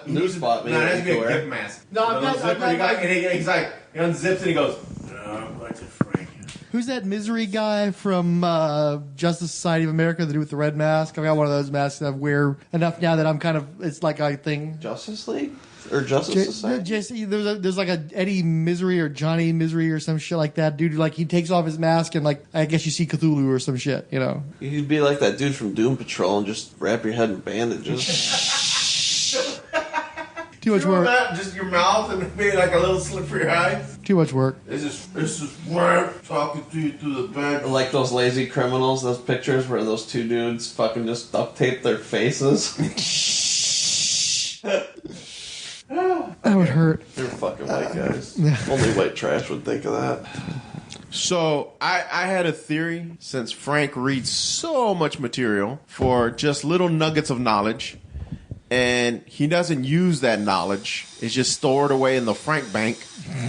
New spot, man. No, that's a gift mask. No, I'm not. He's like, he unzips and he goes, I'm going to Frank. Who's that misery guy from Justice Society of America, the dude with the red mask? I got one of those masks that I wear enough now that I'm kind of, it's like a thing. Justice League? Or Justice Society? There's like a Eddie Misery or Johnny Misery or some shit like that. Dude, like he takes off his mask and like, I guess you see Cthulhu or some shit, you know? You'd be like that dude from Doom Patrol and just wrap your head in bandages. Too much work. Just your mouth and be like a little slip for your eyes. Too much work. This is Frank talking to you through the bed. Like those lazy criminals, those pictures where those two dudes fucking just duct tape their faces. That would hurt. They're fucking white guys. Only white trash would think of that. So I had a theory, since Frank reads so much material for just little nuggets of knowledge, and he doesn't use that knowledge. It's just stored away in the Frank bank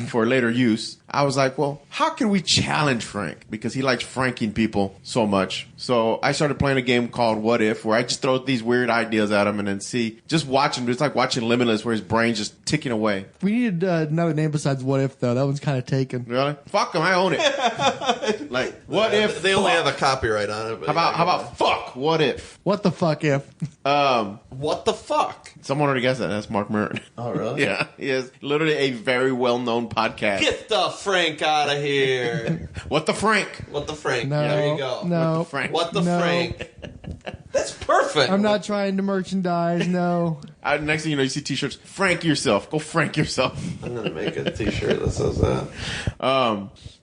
for later use. I was like, well, how can we challenge Frank? Because he likes franking people so much. So I started playing a game called What If, where I just throw these weird ideas at him and then see, just watch him. It's like watching Limitless, where his brain's just ticking away. We needed another name besides What If, though. That one's kind of taken. Really? Fuck him, I own it. Like, what if? They only have a copyright on it. But How about fuck? What if? What the fuck if? What the fuck? Someone already guessed that. That's Mark Maron. Oh, really? Yeah, he has literally a very well-known podcast. Get the Frank out of here. What the Frank? What the Frank? No, There you go. no. What the Frank? What the No. Frank? That's perfect. I'm not trying to merchandise, no. Next thing you know, you see T-shirts. Frank yourself. Go Frank yourself. I'm gonna make a T-shirt that says that.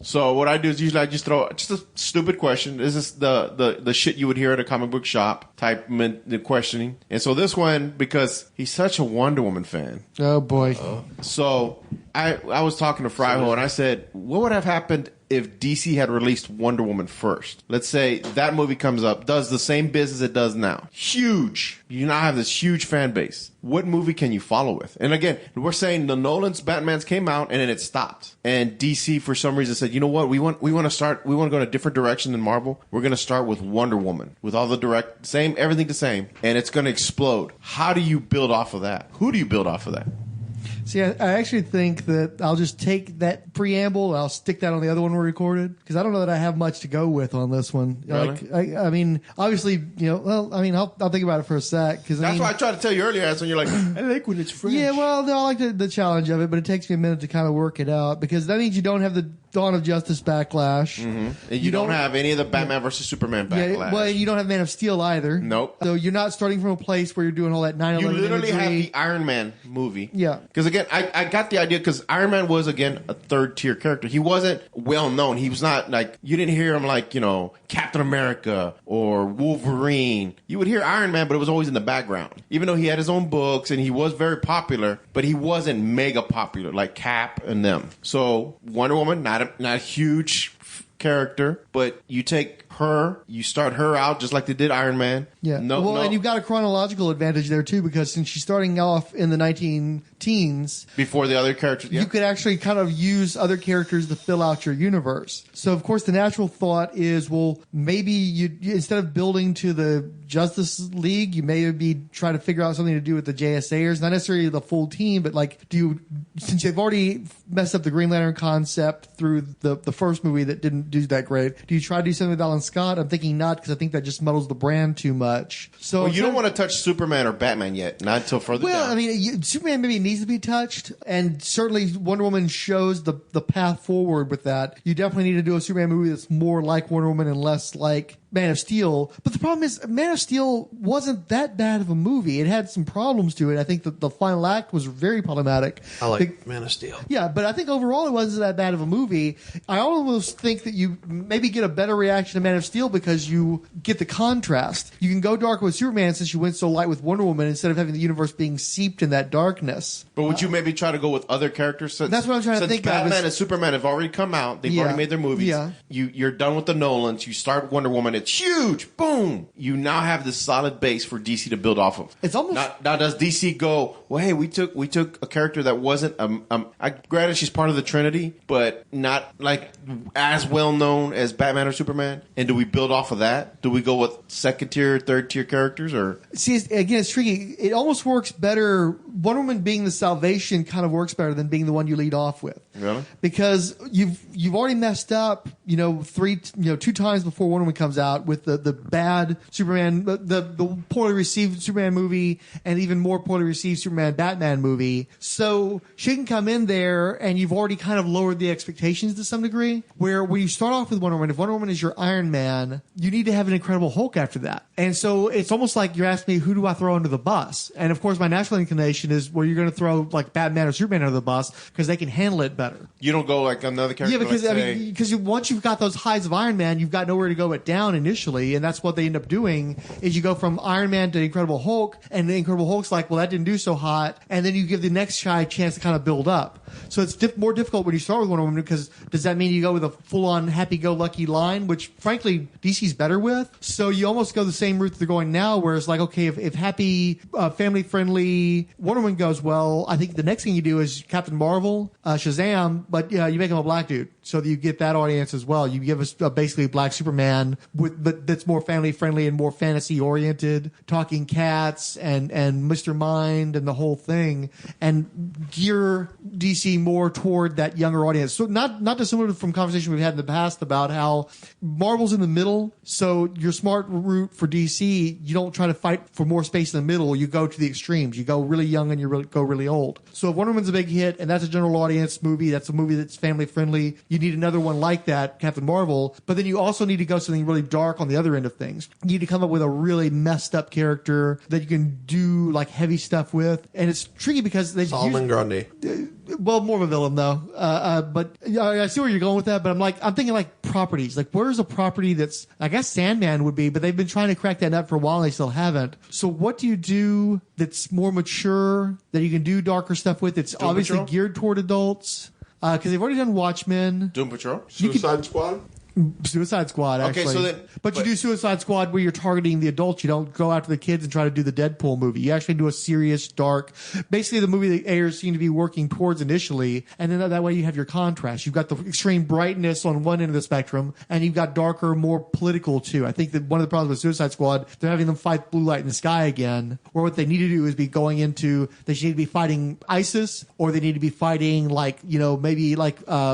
So what I do is usually I just throw just a stupid question. This is the shit you would hear at a comic book shop type the questioning. And so this one, because he's such a Wonder Woman fan. Oh, boy. So I was talking to Fryhole and I said, what would have happened if DC had released Wonder Woman first? Let's say that movie comes up, does the same business it does now. Huge. You now have this huge fan base. What movie can you follow with? And again, we're saying the Nolan's Batmans came out and then it stopped. And DC for some reason said, you know what, we want to go in a different direction than Marvel. We're going to start with Wonder Woman with all the everything the same, and it's going to explode. How do you build off of that? Who do you build off of that? See, I actually think that I'll just take that preamble and I'll stick that on the other one we recorded, because I don't know that I have much to go with on this one. Really? Like, I mean, obviously, I'll think about it for a sec. That's why I tried to tell you earlier, and you're like, I like when it's French. Yeah, well, no, I like the challenge of it, but it takes me a minute to kind of work it out, because that means you don't have the Dawn of Justice backlash. Mm-hmm. You don't have any of the Batman versus Superman backlash. Yeah, well, you don't have Man of Steel either. Nope. So you're not starting from a place where you're doing all that 9/11 You literally imagery. have the Iron Man movie. Yeah. Because again, I got the idea because Iron Man was, again, a third-tier character. He wasn't well-known. He was not like, you didn't hear him like, Captain America or Wolverine. You would hear Iron Man, but it was always in the background. Even though he had his own books and he was very popular, but he wasn't mega popular like Cap and them. So Wonder Woman, not a huge character, but you take her, you start her out just like they did Iron Man. Yeah. And you've got a chronological advantage there too, because since she's starting off in the 19-teens, before the other characters, yeah. You could actually kind of use other characters to fill out your universe. So of course the natural thought is, well, maybe you instead of building to the Justice League, you maybe try to figure out something to do with the JSAers, not necessarily the full team, but like, since they've already messed up the Green Lantern concept through the first movie that didn't do that great, do you try to do something with Alan Scott? I'm thinking not, because I think that just muddles the brand too much. So you don't want to touch Superman or Batman yet, not until further down. Well, I mean, Superman maybe needs to be touched, and certainly Wonder Woman shows the path forward with that. You definitely need to do a Superman movie that's more like Wonder Woman and less like Man of Steel. But the problem is, Man of Steel wasn't that bad of a movie. It had some problems to it. I think that the final act was very problematic. I like Man of Steel. Yeah, but I think overall it wasn't that bad of a movie. I almost think that you maybe get a better reaction to Man of Steel because you get the contrast. You can go dark with Superman since you went so light with Wonder Woman instead of having the universe being seeped in that darkness. But would you maybe try to go with other characters? That's what I'm trying to think Batman and Superman have already come out. They've already made their movies. Yeah. You're done with the Nolans. You start Wonder Woman. it's huge. Boom. You now have this solid base for DC to build off of. It's almost now does DC go, well, hey, we took a character that wasn't granted she's part of the Trinity, but not like as well known as Batman or Superman. And do we build off of that? Do we go with second tier, third tier characters, or see? Again, it's tricky. It almost works better. Wonder Woman being the salvation kind of works better than being the one you lead off with. Really? Because you've already messed up, two times before Wonder Woman comes out with the bad Superman, the poorly received Superman movie, and even more poorly received Superman Batman movie. So she can come in there, and you've already kind of lowered the expectations to some degree. Where when you start off with Wonder Woman, if Wonder Woman is your Iron Man, you need to have an Incredible Hulk after that. And so it's almost like you're asking me, who do I throw under the bus? And of course, my natural inclination is where you're going to throw like Batman or Superman under the bus because they can handle it better. You don't go like another character. Yeah, because once you've got those highs of Iron Man, you've got nowhere to go but down initially, and that's what they end up doing. Is you go from Iron Man to Incredible Hulk, and the Incredible Hulk's like, well, that didn't do so hot, and then you give the next guy a chance to kind of build up. So it's more difficult when you start with Wonder Woman because does that mean you go with a full-on happy-go-lucky line, which frankly DC's better with? So you almost go the same route they're going now, where it's like, okay, if happy, family-friendly Wonder Woman goes well, I think the next thing you do is Captain Marvel, Shazam, but you make him a black dude so that you get that audience as well. You give us basically a black Superman but that's more family-friendly and more fantasy-oriented, talking cats and Mr. Mind and the whole thing, and gear DC more toward that younger audience. So not dissimilar from conversation we've had in the past about how Marvel's in the middle. So your smart route for DC, you don't try to fight for more space in the middle. You go to the extremes. You go really young and you go really old. So if Wonder Woman's a big hit and that's a general audience movie, that's a movie that's family friendly, you need another one like that, Captain Marvel. But then you also need to go something really dark on the other end of things. You need to come up with a really messed up character that you can do like heavy stuff with. And it's tricky because they Solomon Grundy. Well, more of a villain though. But I see where you're going with that. But I'm thinking like properties. Like where's a property that's, I guess Sandman would be, but they've been trying to crack that nut for a while and they still haven't. So what do you do that's more mature, that you can do darker stuff with? It's Doom obviously Patrol? geared toward adults. Because they've already done Watchmen. Doom Patrol? Suicide Squad? Suicide Squad, actually. Okay, so then, but you do Suicide Squad where you're targeting the adults. You don't go after the kids and try to do the Deadpool movie. You actually do a serious, dark, basically the movie the heirs seem to be working towards initially, and then that way you have your contrast. You've got the extreme brightness on one end of the spectrum, and you've got darker, more political too. I think that one of the problems with Suicide Squad, they're having them fight blue light in the sky again, where what they need to do is be going into, they need to be fighting ISIS, or they need to be fighting maybe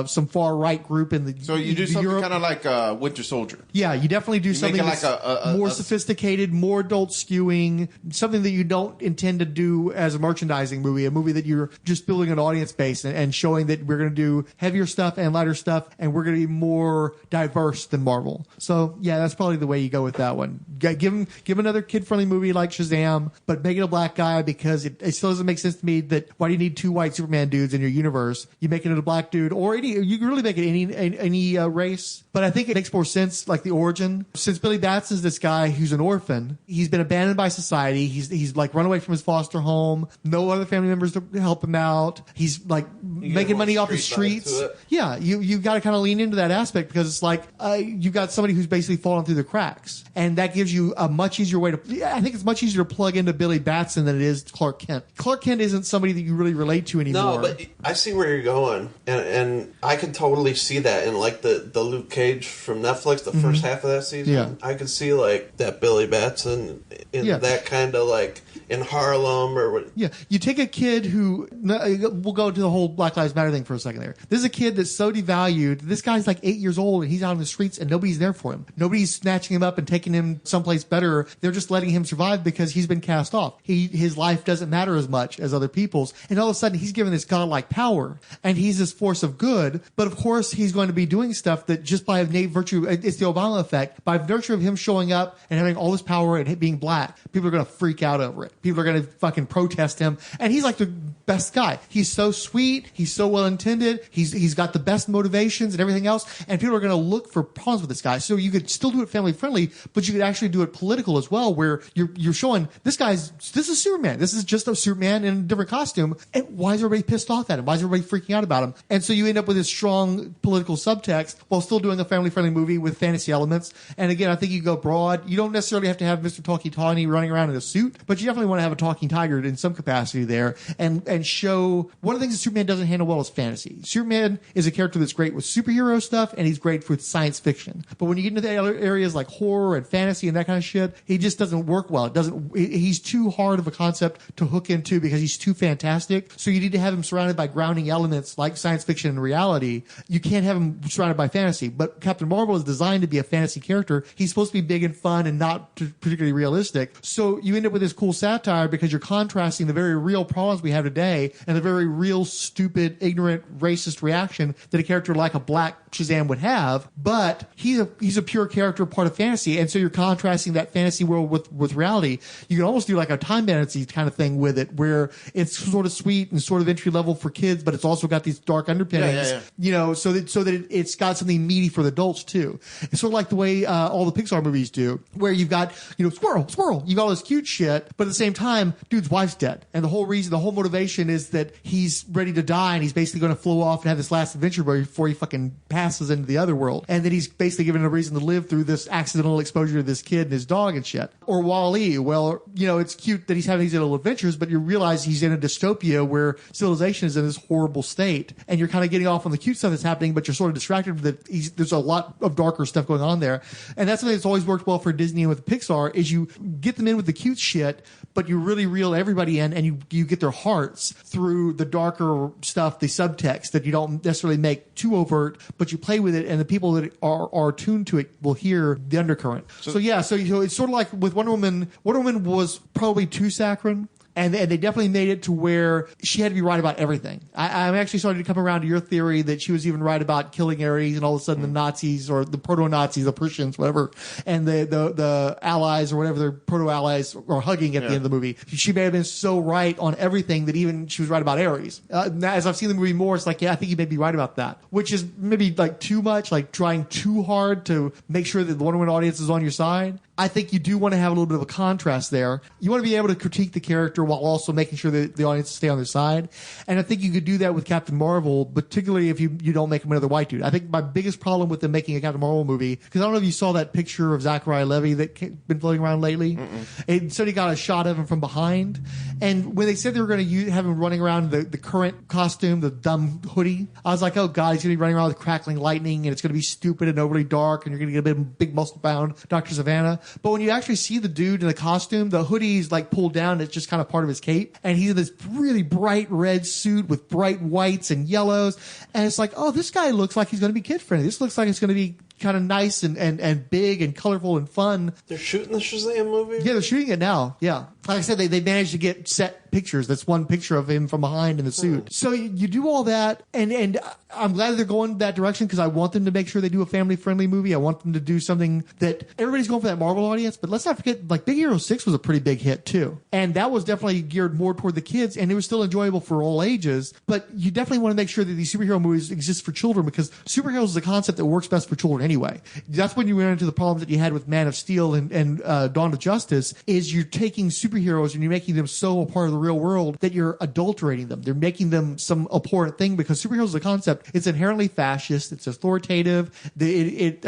some far right group in the. So you do something kind of like Winter Soldier. Yeah, you definitely do something make it like that's more sophisticated, more adult skewing, something that you don't intend to do as a merchandising movie, a movie that you're just building an audience base and showing that we're going to do heavier stuff and lighter stuff, and we're going to be more diverse than Marvel. So yeah, that's probably the way you go with that one. Give another kid-friendly movie like Shazam, but make it a black guy, because it still doesn't make sense to me that why do you need two white Superman dudes in your universe? You make it a black dude, or you can really make it any race. But I think it makes more sense, like the origin. Since Billy Batson is this guy who's an orphan, he's been abandoned by society. He's like run away from his foster home. No other family members to help him out. He's like making money off the streets. Yeah, you got to kind of lean into that aspect, because it's like you've got somebody who's basically fallen through the cracks, and that gives you a much easier way to. I think it's much easier to plug into Billy Batson than it is Clark Kent. Clark Kent isn't somebody that you really relate to anymore. No, but I see where you're going, and I can totally see that in like the Luke Cage from Netflix, the first half of that season. Yeah. I could see like that Billy Batson in that kind of like in Harlem or what. Yeah, you take a kid who, we'll go to the whole Black Lives Matter thing for a second there. This is a kid that's so devalued. This guy's like 8 years old and he's out on the streets and nobody's there for him. Nobody's snatching him up and taking him someplace better. They're just letting him survive because he's been cast off. His life doesn't matter as much as other people's. And all of a sudden he's given this godlike power and he's this force of good. But of course he's going to be doing stuff that just by virtue, it's the Obama effect. By virtue of him showing up and having all this power and being black, people are going to freak out over it. People are going to fucking protest him. And he's like the best guy. He's so sweet. He's so well intended. He's got the best motivations and everything else. And people are going to look for problems with this guy. So you could still do it family friendly, but you could actually actually do it political as well, where you're showing this is Superman. This is just a Superman in a different costume. And why is everybody pissed off at him? Why is everybody freaking out about him? And so you end up with this strong political subtext while still doing a family-friendly movie with fantasy elements. And again, I think you go broad. You don't necessarily have to have Mr. Talkie Tawny running around in a suit, but you definitely want to have a talking tiger in some capacity there and show one of the things that Superman doesn't handle well is fantasy. Superman is a character that's great with superhero stuff, and he's great with science fiction. But when you get into the other areas like horror and fantasy and that kind of shit, he just doesn't work well. He's too hard of a concept to hook into because he's too fantastic. So you need to have him surrounded by grounding elements like science fiction and reality. You can't have him surrounded by fantasy. But Captain Marvel is designed to be a fantasy character. He's supposed to be big and fun and not particularly realistic. So you end up with this cool satire because you're contrasting the very real problems we have today and the very real, stupid, ignorant, racist reaction that a character like a black Shazam would have. But he's a pure character, part of fantasy. And so you're contrasting that fantasy world with reality. You can almost do like a Time Bandits kind of thing with it, where it's sort of sweet and sort of entry level for kids, but it's also got these dark underpinnings, you know, so that it's got something meaty for the adults too. It's sort of like the way all the Pixar movies do, where you've got, you know, squirrel, you got all this cute shit, but at the same time, dude's wife's dead. And the whole motivation is that he's ready to die and he's basically going to flow off and have this last adventure before he fucking passes into the other world. And then he's basically given a reason to live through this accidental exposure to this kid and his dog and shit. Or Wall-E, well, you know, it's cute that he's having these little adventures, but you realize he's in a dystopia where civilization is in this horrible state. And you're kind of getting off on the cute stuff that's happening, but you're sort of distracted that there's a lot of darker stuff going on there. And that's something that's always worked well for Disney and with Pixar is you get them in with the cute shit, but you really reel everybody in and you get their hearts through the darker stuff, the subtext that you don't necessarily make too overt, but you play with it, and the people that are tuned to it will hear the undercurrent. So it's sort of like with Wonder Woman. Wonder Woman was probably too saccharine. And they definitely made it to where she had to be right about everything. I'm actually starting to come around to your theory that she was even right about killing Ares, and all of a sudden the Nazis or the proto-Nazis, the Prussians, whatever, and the allies or whatever, the proto-allies are hugging at the end of the movie. She may have been so right on everything that even she was right about Ares. As I've seen the movie more, it's like, yeah, I think you may be right about that. Which is maybe like too much, like trying too hard to make sure that the Wonder Woman audience is on your side. I think you do want to have a little bit of a contrast there. You want to be able to critique the character while also making sure that the audience stay on their side. And I think you could do that with Captain Marvel, particularly if you don't make him another white dude. I think my biggest problem with them making a Captain Marvel movie, because I don't know if you saw that picture of Zachariah Levi that's been floating around lately. It said he got a shot of him from behind. And when they said they were going to have him running around in the current costume, the dumb hoodie, I was like, oh God, he's going to be running around with crackling lightning and it's going to be stupid and overly dark and you're going to get a big muscle-bound Dr. Savannah. But when you actually see the dude in the costume, the hoodie's like pulled down. It's just kind of part of his cape. And he's in this really bright red suit with bright whites and yellows. And it's like, oh, this guy looks like he's going to be kid-friendly. This looks like it's going to be kind of nice and big and colorful and fun. They're shooting the Shazam movie? Yeah, they're shooting it now. Yeah. Like I said, they managed to get set pictures. That's one picture of him from behind in the suit. So you do all that, and I'm glad they're going that direction because I want them to make sure they do a family-friendly movie. I want them to do something that everybody's going for that Marvel audience, but let's not forget, like, Big Hero 6 was a pretty big hit, too. And that was definitely geared more toward the kids, and it was still enjoyable for all ages, but you definitely want to make sure that these superhero movies exist for children because superheroes is a concept that works best for children anyway. That's when you run into the problems that you had with Man of Steel and Dawn of Justice, is you're taking superheroes and you're making them so a part of the real world that you're adulterating them. They're making them some abhorrent thing because superheroes is a concept. It's inherently fascist. It's authoritative. It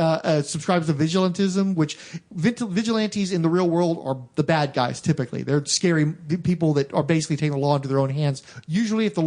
subscribes to vigilantism, which vigilantes in the real world are the bad guys typically. They're scary people that are basically taking the law into their own hands. Usually if you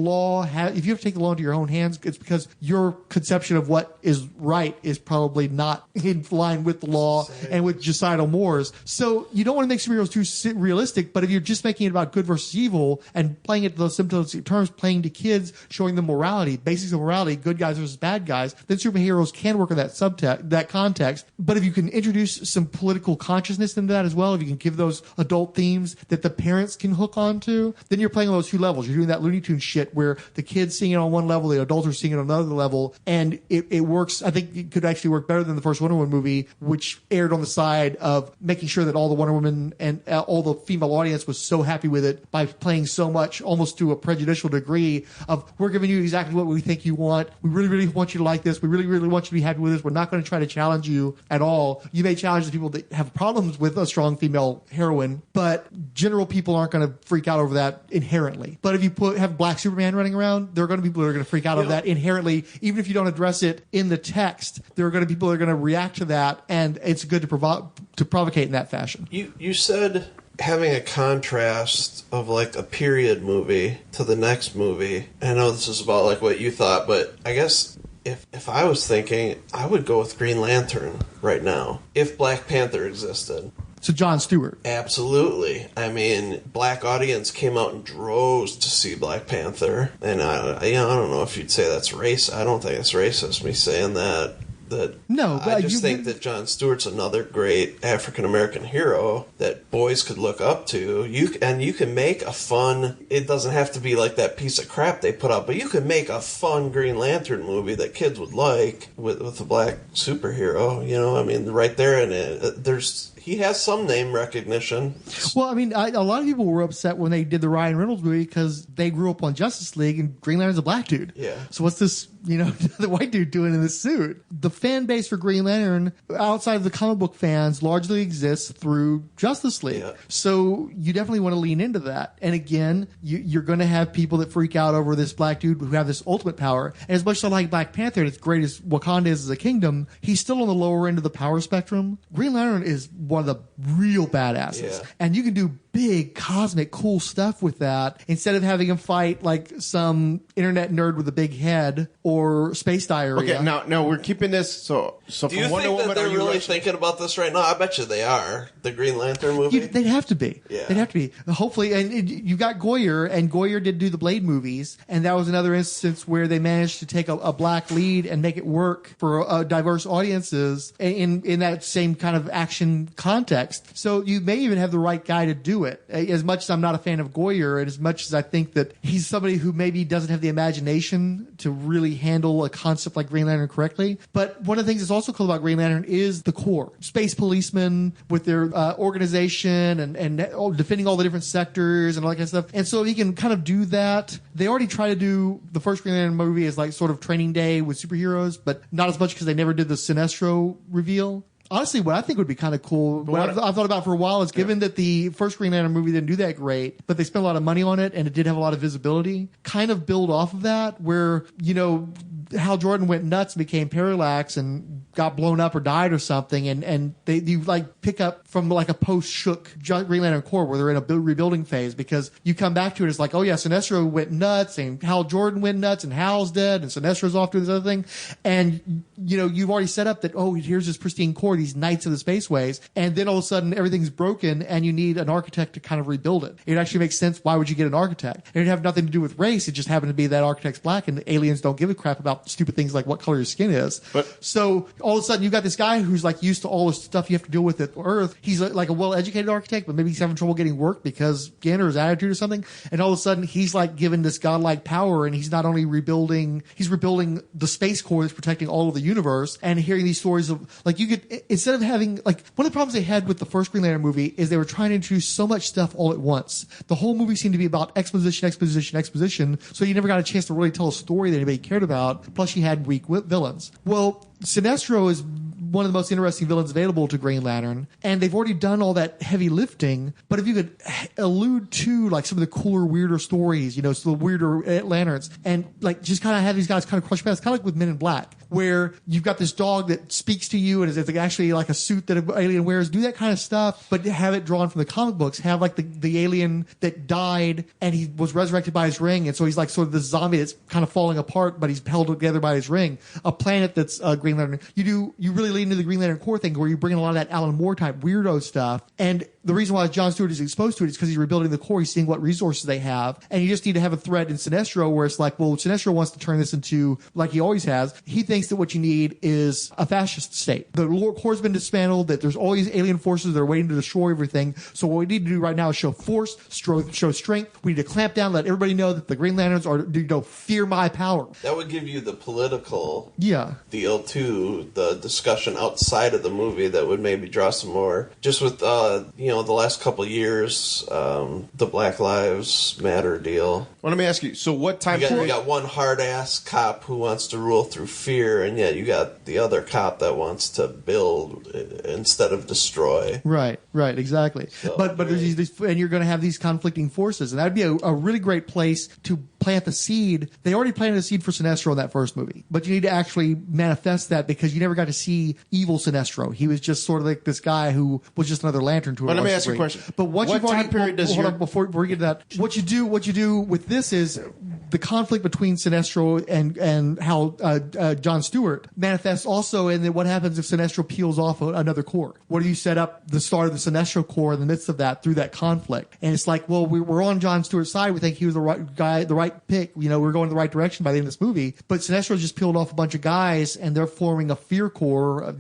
have to take the law into your own hands, it's because your conception of what is right is probably not in line with the law and with societal mores. So you don't want to make superheroes too realistic, but if you're just making it about good versus evil and playing it to those simplistic terms, playing to kids, showing them morality, basics of morality, good guys versus bad guys, then superheroes can work in that context. But if you can introduce some political consciousness into that as well, if you can give those adult themes that the parents can hook onto, then you're playing on those two levels. You're doing that Looney Tunes shit where the kids seeing it on one level, the adults are seeing it on another level, and it works. I think it could actually work better than the first Wonder Woman movie, which aired on the side of making sure that all the Wonder Woman and all the female audience was so happy with it by playing so much, almost to a prejudicial degree of, we're giving you exactly what we think you want. We really, really want you to like this. We really, really want you to be happy with this. We're not going to try to challenge you at all. You may challenge the people that have problems with a strong female heroine, but general people aren't going to freak out over that inherently. But if you have Black Superman running around, there are going to be people that are going to freak out over that inherently, even if you don't address it in the text. There are going to be people that are going to react to that, and it's good to provocate in that fashion. You said having a contrast of like a period movie to the next movie. I know this is about like what you thought, but I guess if I was thinking, I would go with Green Lantern right now if Black Panther existed. So John Stewart. Absolutely. I mean, black audience came out in droves to see Black Panther, and I don't know if you'd say that's racist. I don't think it's racist me saying that. No, but I just think that John Stewart's another great African American hero that boys could look up to. You can make a fun. It doesn't have to be like that piece of crap they put out, but you can make a fun Green Lantern movie that kids would like with a black superhero. You know, I mean, right there in it, he has some name recognition. Well, I mean, a lot of people were upset when they did the Ryan Reynolds movie because they grew up on Justice League and Green Lantern's a black dude. Yeah. So what's this, the white dude doing in this suit? The fan base for Green Lantern, outside of the comic book fans, largely exists through Justice League. Yeah. So you definitely want to lean into that. And again, you're going to have people that freak out over this black dude who have this ultimate power. And as much as I like Black Panther, and as great as Wakanda is as a kingdom, he's still on the lower end of the power spectrum. Green Lantern is one of the real badasses. Yeah. And you can do big, cosmic, cool stuff with that instead of having him fight like some internet nerd with a big head or Space Diarrhea. Okay, now we're keeping this. So do you think that they're really thinking about this right now? I bet you they are. The Green Lantern movie? They'd have to be. Yeah. They'd have to be. Hopefully, and you got Goyer, and Goyer did do the Blade movies, and that was another instance where they managed to take a black lead and make it work for diverse audiences in that same kind of action context. So you may even have the right guy to do it. As much as I'm not a fan of Goyer, and as much as I think that he's somebody who maybe doesn't have the imagination to really handle a concept like Green Lantern correctly. But one of the things that's also cool about Green Lantern is the core. Space policemen with their organization and defending all the different sectors and all that kind of stuff. And so he can kind of do that. They already try to do the first Green Lantern movie as like sort of Training Day with superheroes, but not as much because they never did the Sinestro reveal. Honestly, what I think would be kind of cool, what I've thought about for a while is given that the first Green Lantern movie didn't do that great, but they spent a lot of money on it and it did have a lot of visibility, kind of build off of that where, Hal Jordan went nuts and became Parallax and got blown up or died or something, and you like pick up from like a post-shook Green Lantern Corps where they're in a rebuilding phase, because you come back to it, it's like, oh yeah, Sinestro went nuts and Hal Jordan went nuts and Hal's dead and Sinestro's off to this other thing, and you've already set up that, oh, here's this pristine core, these knights of the spaceways, and then all of a sudden everything's broken and you need an architect to kind of rebuild it. It actually makes sense. Why would you get an architect? It would have nothing to do with race. It just happened to be that architect's black and the aliens don't give a crap about stupid things like what color your skin is. So all of a sudden you got this guy who's like used to all the stuff you have to deal with at Earth. He's like a well-educated architect, but maybe he's having trouble getting work because again, or his attitude or something. And all of a sudden he's like given this godlike power, and he's not only rebuilding the space core that's protecting all of the universe. And hearing these stories of like, you could, instead of having like, one of the problems they had with the first Green Lantern movie is they were trying to introduce so much stuff all at once. The whole movie seemed to be about exposition, so you never got a chance to really tell a story that anybody cared about. Plus you had weak villains. Well, Sinestro is one of the most interesting villains available to Green Lantern, and they've already done all that heavy lifting. But if you could allude to like some of the cooler, weirder stories, so the weirder lanterns, and like just kind of have these guys kind of crush past, kind of like with Men in Black, where you've got this dog that speaks to you and is actually like a suit that an alien wears. Do that kind of stuff, but have it drawn from the comic books. Have like the alien that died and he was resurrected by his ring, and so he's like sort of the zombie that's kind of falling apart, but he's held together by his ring. A planet that's Green Lantern. You really lean into the Green Lantern Corps thing where you bring in a lot of that Alan Moore type weirdo stuff, and the reason why Jon Stewart is exposed to it is because he's rebuilding the core. He's seeing what resources they have, and you just need to have a threat in Sinestro where it's like, well, Sinestro wants to turn this into, like he always has. He thinks that what you need is a fascist state. The core's been dismantled. That there's always alien forces that are waiting to destroy everything. So what we need to do right now is show force, show strength. We need to clamp down, let everybody know that the Green Lanterns are, fear my power. That would give you the political deal to the discussion outside of the movie that would maybe draw some more. Just with the last couple of years, the Black Lives Matter deal. Well, let me ask you. So what time you got one hard ass cop who wants to rule through fear, and yet you got the other cop that wants to build instead of destroy. Right, exactly. So, but there's these, and you're going to have these conflicting forces, and that'd be a really great place to plant the seed. They already planted a seed for Sinestro in that first movie, but you need to actually manifest that because you never got to see evil Sinestro. He was just sort of like this guy who was just another lantern to a But let me large ask you a degree. question. But what time period does hold on, before we get to that, what you do with this is the conflict between Sinestro and how Jon Stewart manifests also in what happens if Sinestro peels off another core. What do you set up the start of the Sinestro core in the midst of that through that conflict? And it's like, well, we're on Jon Stewart's side. We think he was the right guy, the right pick. We're going in the right direction by the end of this movie. But Sinestro just peeled off a bunch of guys, and they're forming a fear core,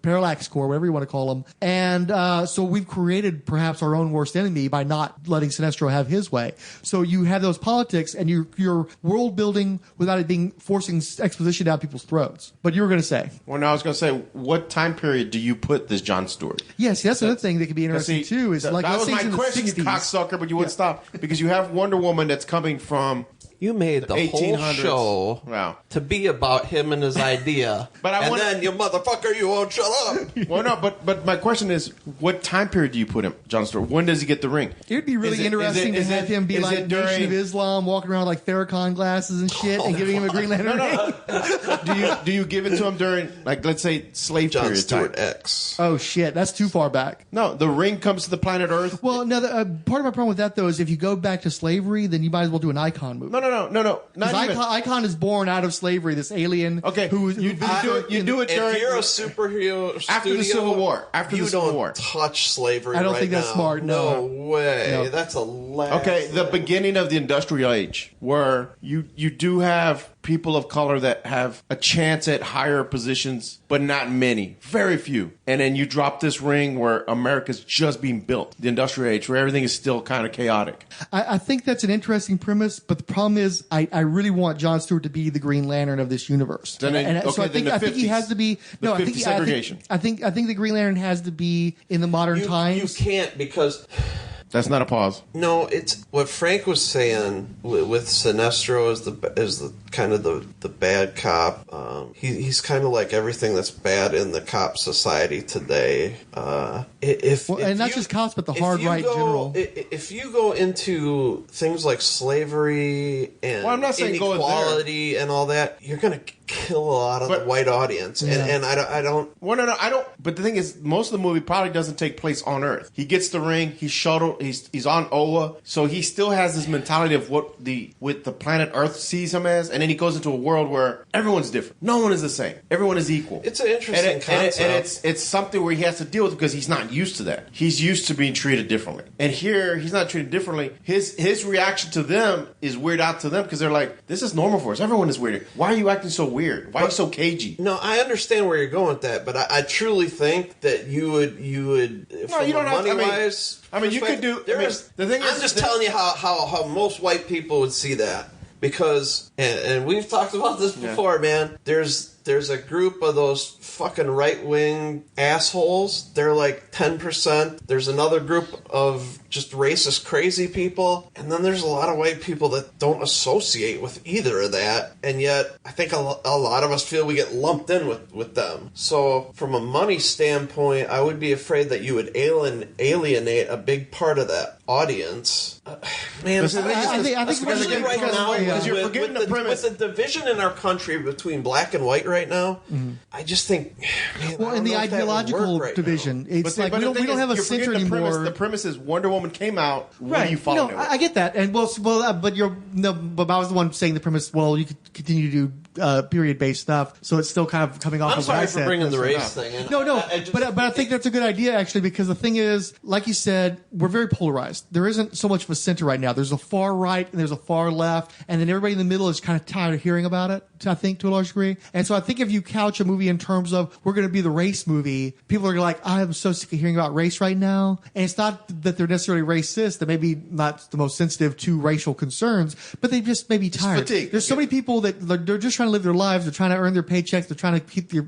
parallax core, whatever you want to call them. And so we've created perhaps our own worst enemy by not letting Sinestro have his way. So you have those politics, and you're world building without it being forcing exposition down people's throats. But you were going to say. Well, no, I was going to say, what time period do you put this Jon Stewart? Yes, that's another thing that could be interesting too. Is like that was my in question, the 60s. you cocksucker, but you wouldn't stop because you have Wonder Woman that's coming from. You made the whole 1800s. show to be about him and his idea. Then you motherfucker, you won't shut up. Well, no, but my question is, what time period do you put him, Jon Stewart? When does he get the ring? It would be really interesting to have him be like Nation of Islam, walking around with like Farrakhan glasses and shit, and giving him a Green Lantern ring. Do you give it to him during, like, let's say, slave Jon period Stewart time? X. Oh shit, that's too far back. No, the ring comes to the planet Earth. Well, no, part of my problem with that though is if you go back to slavery, then you might as well do an Icon movie. No. Icon is born out of slavery. This alien. Okay, who you do it during. If you're a superhero after the Civil War. You don't touch slavery. I don't think that's smart. No way. No. That's a last. Okay, the beginning of the industrial age, where you do have people of color that have a chance at higher positions, but not many, very few. And then you drop this ring where America's just being built, the industrial age, where everything is still kind of chaotic. I think that's an interesting premise, but the problem is I really want Jon Stewart to be the Green Lantern of this universe. So I think he has to be. No, I think segregation. I think the Green Lantern has to be in the modern times. You can't because. That's not a pause. No, it's what Frank was saying with Sinestro is the kind of the bad cop. He's kind of like everything that's bad in the cop society today. And not just cops, but the hard right general. If you go into things like slavery and I'm not saying inequality and all that, you're going to kill a lot of the white audience. Yeah. And I don't. Well, no, I don't. But the thing is, most of the movie probably doesn't take place on Earth. He gets the ring. He's shuttled. He's on Oa, so he still has this mentality of what the planet Earth sees him as, and then he goes into a world where everyone's different. No one is the same. Everyone is equal. It's an interesting concept. And it's something where he has to deal with because he's not used to that. He's used to being treated differently, and here he's not treated differently. His reaction to them is weird out to them because they're like, "This is normal for us. Everyone is weird. Why are you acting so weird? Why are you so cagey?" No, I understand where you're going with that, but I truly think that you would. No, you don't have to. I mean, you could do. The thing is, I'm just telling you how most white people would see that because, and we've talked about this before, man. There's a group of those fucking right-wing assholes. They're like 10%. There's another group of just racist, crazy people. And then there's a lot of white people that don't associate with either of that. And yet, I think a lot of us feel we get lumped in with them. So, from a money standpoint, I would be afraid that you would alienate a big part of that audience. Man, I think right now, because you're forgetting the premise. With the division in our country between black and white right now, I just think, man, well, in the ideological division, it's like we don't have a center anymore. The premise is Wonder Woman came out. What do you follow? I get that, and but I was the one saying the premise. Well, you could continue to do period based stuff. So it's still kind of coming off. I'm of what sorry I for said. bringing the race thing in. No, I but I think that's a good idea actually, because the thing is, like you said, we're very polarized. There isn't so much of a center right now. There's a far right and there's a far left, and then everybody in the middle is kind of tired of hearing about it, I think, to a large degree. And so I think if you couch a movie in terms of we're going to be the race movie, people are like, I'm so sick of hearing about race right now. And it's not that they're necessarily racist, they may be not the most sensitive to racial concerns, but they just may be tired. There's so many people that they're just trying to live their lives. They're trying to earn their paychecks. They're trying to keep their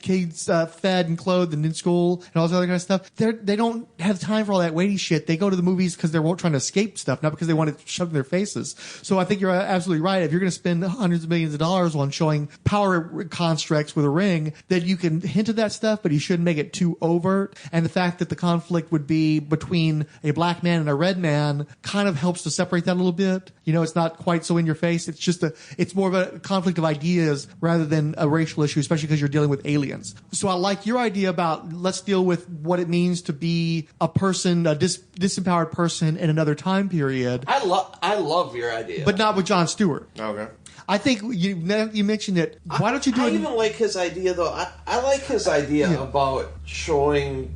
kids fed and clothed and in school and all this other kind of stuff. They don't have time for all that weighty shit. They go to the movies because they're trying to escape stuff, not because they want it shoved in their faces. So I think you're absolutely right. If you're going to spend hundreds of millions of dollars on showing power constructs with a ring, then you can hint at that stuff, but you shouldn't make it too overt. And the fact that the conflict would be between a black man and a red man kind of helps to separate that a little bit. You know, it's not quite so in your face. It's just it's more of a conflict of ideas rather than a racial issue, especially because you're dealing with aliens. So I like your idea about let's deal with what it means to be a person, a disempowered person in another time period. I love your idea. But not with Jon Stewart. Okay. I think you mentioned it. Why don't you do it? I even like his idea, though. I like his idea about showing...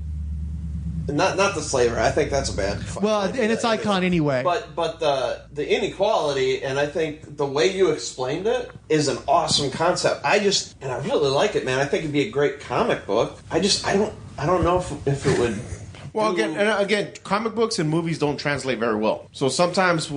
Not the slavery. I think that's a bad. And it's icon anyway. But the inequality, and I think the way you explained it is an awesome concept. I really like it, man. I think it'd be a great comic book. I don't know if it would. Well, again, comic books and movies don't translate very well. So sometimes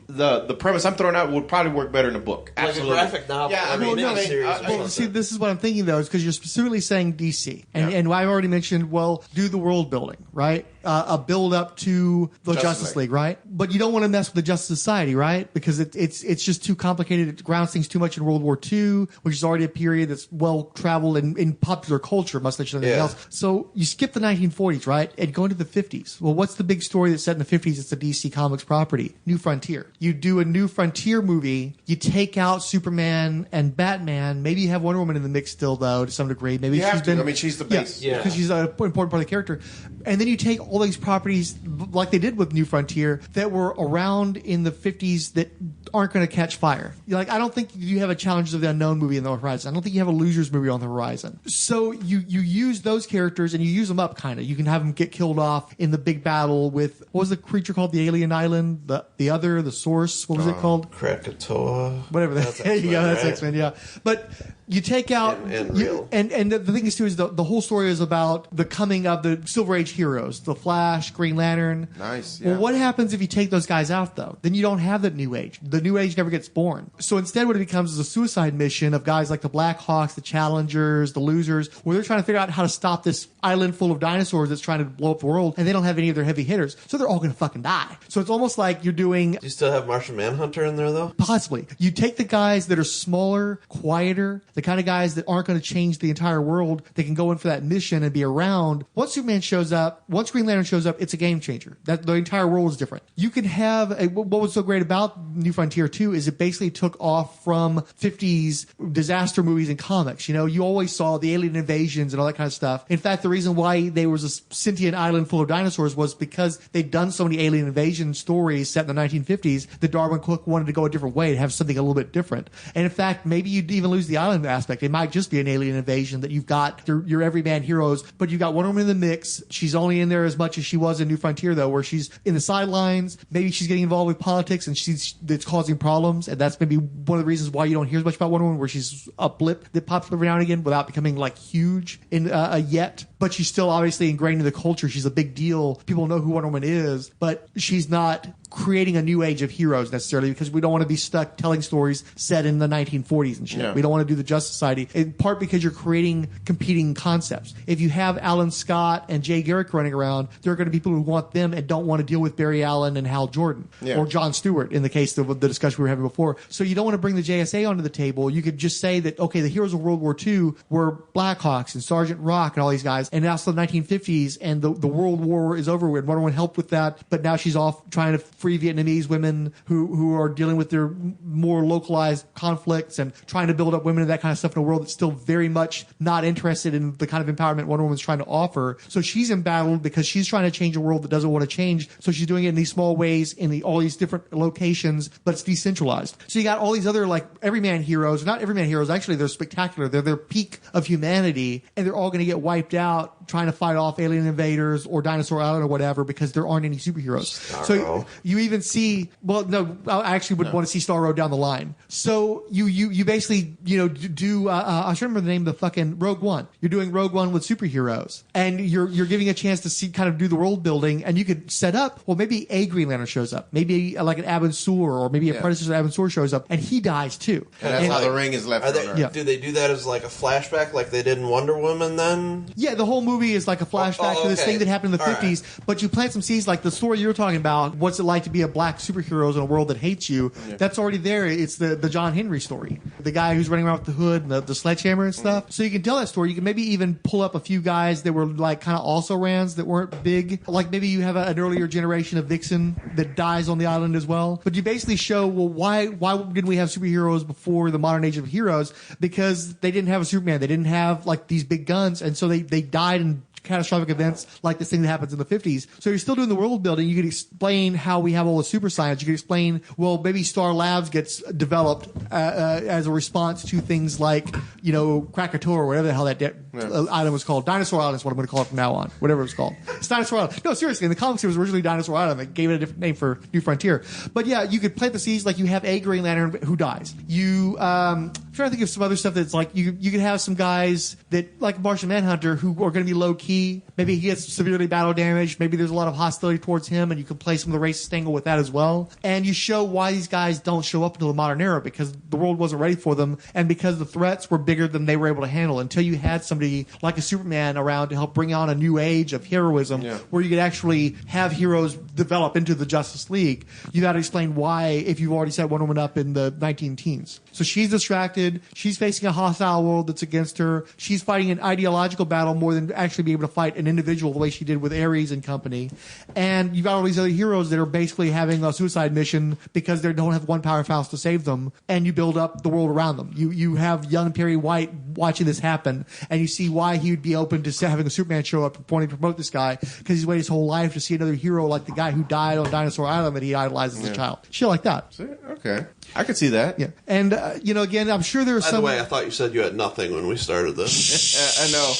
the premise I'm throwing out would probably work better in a book. Absolutely. Like a graphic novel. Yeah, see, this is what I'm thinking, though, is because you're specifically saying DC. And I've already mentioned, do the world building, right? A build up to the Justice League, right? But you don't want to mess with the Justice Society, right? Because it's just too complicated. It grounds things too much in World War II, which is already a period that's well traveled in popular culture, much like anything else. So you skip the 1940s, right? And go into the 50s. Well, what's the big story that's set in the 50s? It's a DC Comics property, New Frontier. You do a New Frontier movie. You take out Superman and Batman. Maybe you have Wonder Woman in the mix still, though, to some degree. Maybe she's the base. Because she's an important part of the character. And then you take all these properties, like they did with New Frontier, that were around in the 50s that aren't going to catch fire. I don't think you have a Challengers of the Unknown movie on the horizon. I don't think you have a Losers movie on the horizon. So you use those characters and you use them up, kind of. You can have them get killed off in the big battle with, what was the creature called? The alien island? The source? What was it called? Krakatoa. Whatever. That's X-Men, yeah. But you take out... And the thing is, too, is the whole story is about the coming of the Silver Age heroes. The Flash, Green Lantern. Nice, yeah. Well, what happens if you take those guys out, though? Then you don't have that New Age. The New Age never gets born. So instead what it becomes is a suicide mission of guys like the Blackhawks, the Challengers, the Losers, where they're trying to figure out how to stop this island full of dinosaurs that's trying to blow up the world, and they don't have any of their heavy hitters. So they're all going to fucking die. So it's almost like you're doing... Do you still have Martian Manhunter in there, though? Possibly. You take the guys that are smaller, quieter, the kind of guys that aren't going to change the entire world. They can go in for that mission and be around. Once Superman shows up, once Green Lantern shows up, it's a game changer. That the entire world is different. You can have what was so great about New Frontier 2 is it basically took off from 50s disaster movies and comics. You always saw the alien invasions and all that kind of stuff. In fact, the reason why there was a sentient island full of dinosaurs was because they'd done so many alien invasion stories set in the 1950s that Darwin Cook wanted to go a different way and have something a little bit different. And in fact, maybe you'd even lose the island aspect. It might just be an alien invasion that you've got your everyman heroes, but you've got Wonder Woman in the mix. She's only in there as much as she was in New Frontier, though, where she's in the sidelines. Maybe she's getting involved with politics and that's causing problems, and that's maybe one of the reasons why you don't hear as much about Wonder Woman, where she's a blip that pops up every now and again without becoming huge in yet. But she's still obviously ingrained in the culture. She's a big deal. People know who Wonder Woman is, but she's not creating a new age of heroes necessarily, because we don't want to be stuck telling stories set in the 1940s and shit. Yeah. We don't want to do the Justice Society, in part because you're creating competing concepts. If you have Alan Scott and Jay Garrick running around, there are going to be people who want them and don't want to deal with Barry Allen and Hal Jordan, or Jon Stewart in the case of the discussion we were having before. So you don't want to bring the JSA onto the table. You could just say that, okay, the heroes of World War II were Blackhawks and Sergeant Rock and all these guys, and now it's the 1950s and the World War is over with. Wonder Woman helped with that, but now she's off trying to free Vietnamese women who are dealing with their more localized conflicts and trying to build up women and that kind of stuff in a world that's still very much not interested in the kind of empowerment Wonder Woman's trying to offer. So she's embattled because she's trying to change a world that doesn't want to change. So she's doing it in these small ways in all these different locations, but it's decentralized. So you got all these other like everyman heroes, not everyman heroes, actually they're spectacular. They're their peak of humanity, and they're all going to get wiped out trying to fight off alien invaders or Dinosaur Island or whatever because there aren't any superheroes. So you even see, well, no, I actually would want to see Starro down the line. So you basically, do, I should remember the name of the fucking Rogue One. You're doing Rogue One with superheroes, and you're giving a chance to see, kind of do the world building, and you could set up, well, maybe a Green Lantern shows up, maybe like an Abin Sur, or maybe a predecessor of Abin Sur shows up, and he dies too. And that's how the ring is left on Earth. Yeah. Do they do that as like a flashback like they did in Wonder Woman then? Yeah, the whole movie is like a flashback to this thing that happened in the 50s, but you plant some seeds like the story you're talking about, what's it like to be a black superhero in a world that hates you, that's already there. It's the John Henry story. The guy who's running around with the hood and the sledgehammer and stuff. So you can tell that story. You can maybe even pull up a few guys that were like kind of also-rans that weren't big. Like maybe you have an earlier generation of Vixen that dies on the island as well. But you basically show, well, why didn't we have superheroes before the modern age of heroes? Because they didn't have a Superman. They didn't have like these big guns, and so they died in catastrophic events like this thing that happens in the 50s. So you're still doing the world building. You could explain how we have all the super science. You could explain, well, maybe Star Labs gets developed as a response to things like, Krakatoa or whatever the hell that island was called. Dinosaur Island is what I'm going to call it from now on. Whatever it's called. It's Dinosaur Island. No, seriously, in the comics it was originally Dinosaur Island. They gave it a different name for New Frontier. But yeah, you could plant the seeds like you have a Green Lantern who dies. I'm trying to think of some other stuff that's like you could have some guys that like Martian Manhunter who are going to be low key. Maybe he gets severely battle damaged. Maybe there's a lot of hostility towards him, and you can play some of the racist angle with that as well. And you show why these guys don't show up until the modern era, because the world wasn't ready for them, and because the threats were bigger than they were able to handle. Until you had somebody like a Superman around to help bring on a new age of heroism, where you could actually have heroes develop into the Justice League. You got to explain why, if you've already set Wonder Woman up in the 19-teens. So she's distracted. She's facing a hostile world that's against her. She's fighting an ideological battle more than actually being able to fight an individual the way she did with Ares and company. And you've got all these other heroes that are basically having a suicide mission because they don't have one powerhouse to save them, and you build up the world around them. You have young Perry White watching this happen, and you see why he would be open to having a Superman show up wanting to promote this guy, because he's waited his whole life to see another hero like the guy who died on Dinosaur Island that he idolized as a child. Shit like that. Okay. I could see that. Yeah. And, again, I'm sure there's some... By the way, I thought you said you had nothing when we started this. I know.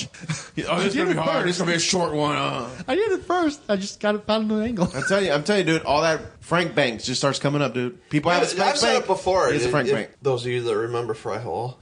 Oh, this is going to be hard. This is going to be a short one. I did it first. I just got it found an angle. I'm telling you, dude, all that Frank Banks just starts coming up, dude. People have I've said it before. It's Frank Bank. Those of you that remember Fryhole.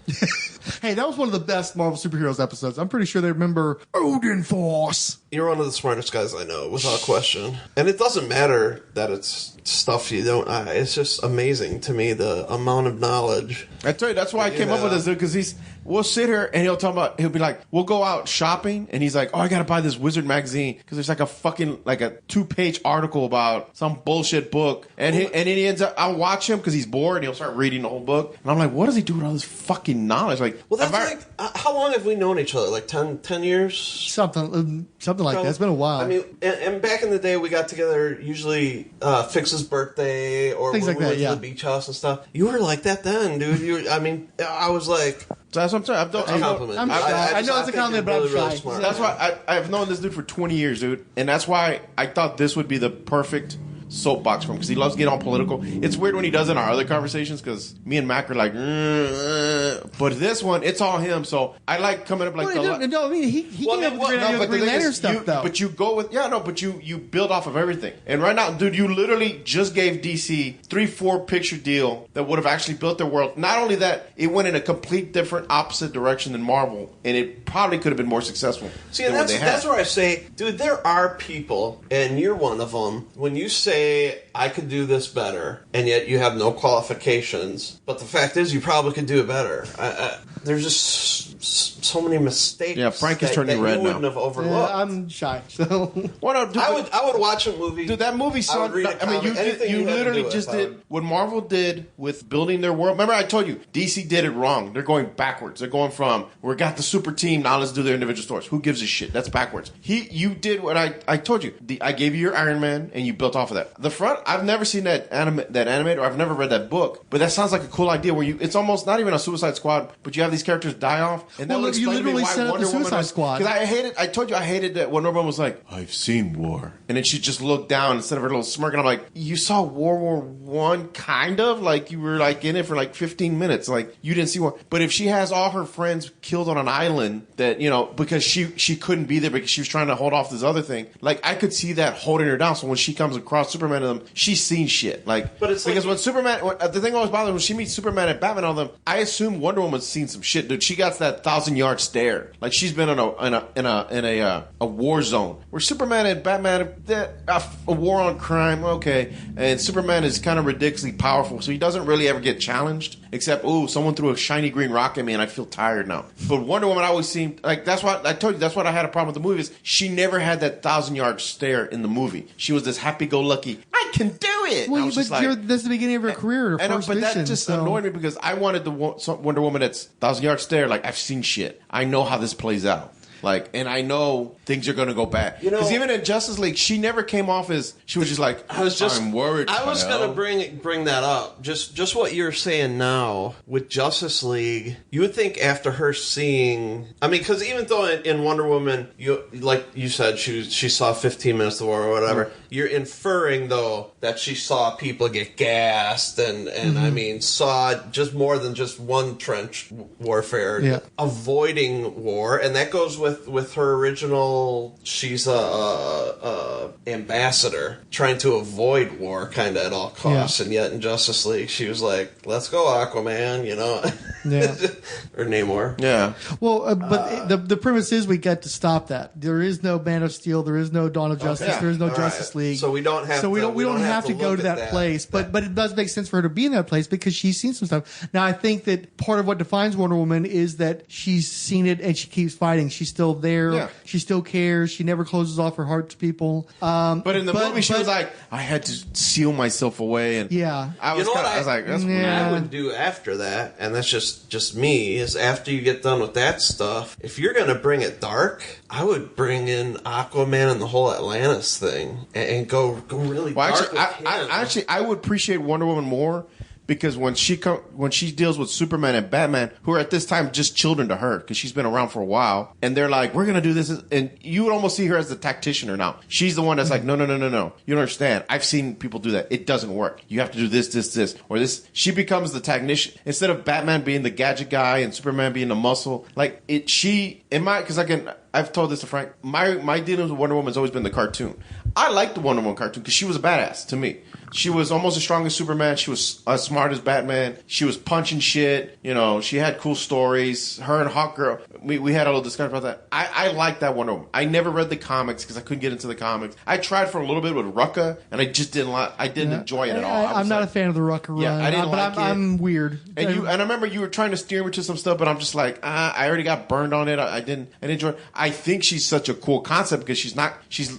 Hey, that was one of the best Marvel superheroes episodes. I'm pretty sure they remember Odin Force. You're one of the smartest guys I know, without question. And it doesn't matter that it's stuff you don't... it's just amazing to me, the amount of knowledge. I tell you, that's why I came up with this, dude, because we'll sit here and he'll be like, we'll go out shopping, and he's like, oh, I gotta buy this Wizard magazine, because there's like a 2-page article about some bullshit book, and then he ends up, I'll watch him because he's bored, and he'll start reading the whole book, and I'm like, what does he do with all this fucking knowledge? Like, well, that's how long have we known each other? Like 10 years? Something like that. It's been a while. I mean, and back in the day, we got together, usually Fix's birthday, or things when like we that, went to the beach house and stuff. You were like that then, dude. I was like... So that's what I'm saying. That's a compliment. I know it's a compliment, but I'm shy. Smart. That's why I've known this dude for 20 years, dude. And that's why I thought this would be the perfect soapbox for him, because he loves getting all political. It's weird when he does in our other conversations, because me and Mac are like, but this one, it's all him. So I like coming up like he came up with the Green Lantern stuff, though. But you go with but you build off of everything. And right now, dude, you literally just gave DC 3-4 picture deal that would have actually built their world. Not only that, it went in a complete different opposite direction than Marvel, and it probably could have been more successful. See, and that's where I say, dude, there are people, and you're one of them. When you say, I could do this better, and yet you have no qualifications, but the fact is you probably could do it better. There's just so many mistakes. Yeah, Frank is turning that red you wouldn't now. have overlooked. I'm shy. So What up, dude? I would watch a movie. Dude, that movie I would read a comic. you Anything you had to literally do just with, did what Marvel did with building their world. Remember, I told you DC did it wrong. They're going backwards. They're going from we got the super team, now let's do their individual stories. Who gives a shit? That's backwards. You did what I told you. I gave you your Iron Man, and you built off of that. The front, I've never seen that animated, or I've never read that book, but that sounds like a cool idea. Where it's almost not even a Suicide Squad, but you have these characters die off, and that Well, will you explain to me literally why set up the Wonder Woman Suicide Squad. Because I told you I hated that Wonder Woman was like, I've seen war, and then she just looked down instead of her little smirk, and I'm like, you saw World War One, kind of like you were like in it for like 15 minutes, like you didn't see war. But if she has all her friends killed on an island, that because she couldn't be there because she was trying to hold off this other thing, like I could see that holding her down. So when she comes across Superman and them, she's seen shit. Like, but it's because when Superman, the thing always bothers me when she meets Superman and Batman and all them, I assume Wonder Woman's seen some shit, dude. She got that 1,000-yard stare, like she's been in a war zone where Superman and Batman, a war on crime, okay, and Superman is kind of ridiculously powerful, so he doesn't really ever get challenged, except someone threw a shiny green rock at me and I feel tired now. But Wonder Woman always seemed like, that's why I told you that's what I had a problem with the movie, is she never had that 1,000-yard stare in the movie. She was this happy-go-lucky, I can do it. well, but that's the beginning of her career. Her first but mission, that just so. annoyed me because I wanted the Wonder Woman that's 1,000-yard stare. Like, I've seen shit. I know how this plays out. Like, and I know things are going to go bad. Because even in Justice League, she never came off as, she was just like, I'm worried. I was going to bring that up. Just what you're saying now with Justice League, you would think after her seeing, I mean, because even though in Wonder Woman, like you said, she saw 15 minutes of war or whatever, you're inferring, though, that she saw people get gassed and I mean, saw just more than just one trench warfare, avoiding war, and that goes with her original, she's a ambassador trying to avoid war kind of at all costs, and yet in Justice League she was like, let's go Aquaman, or Namor. Well, but the premise is we get to stop that. There is no Man of Steel, there is no Dawn of Justice, there is no Justice League, so we don't have we don't have to go to that place, but it does make sense for her to be in that place because she's seen some stuff. Now I think that part of what defines Wonder Woman is that she's seen it and she keeps fighting. She's still there. Yeah. She still cares. She never closes off her heart to people. But in the movie, she was like, I had to seal myself away. And I was like, that's weird. I would do after that, and that's just me, is after you get done with that stuff, if you're going to bring it dark, I would bring in Aquaman and the whole Atlantis thing and go really dark with him. I would appreciate Wonder Woman more, because when she deals with Superman and Batman, who are at this time just children to her, because she's been around for a while, and they're like, we're going to do this, and you would almost see her as the tacticianer now. She's the one that's like, no. You don't understand. I've seen people do that. It doesn't work. You have to do this, or this. She becomes the technician. Instead of Batman being the gadget guy and Superman being the muscle, like, I've told this to Frank, my dealings with Wonder Woman has always been the cartoon. I like the Wonder Woman cartoon because she was a badass to me. She was almost as strong as Superman. She was as smart as Batman. She was punching shit. She had cool stories. Her and Hawkgirl, we had a little discussion about that. I like that Wonder Woman. I never read the comics because I couldn't get into the comics. I tried for a little bit with Rucka, and I just didn't enjoy it at all. I'm not a fan of the Rucka run. Yeah, I didn't like it. I'm weird. And I remember you were trying to steer me to some stuff, but I'm just like, I already got burned on it. I didn't enjoy it. I think she's such a cool concept because she's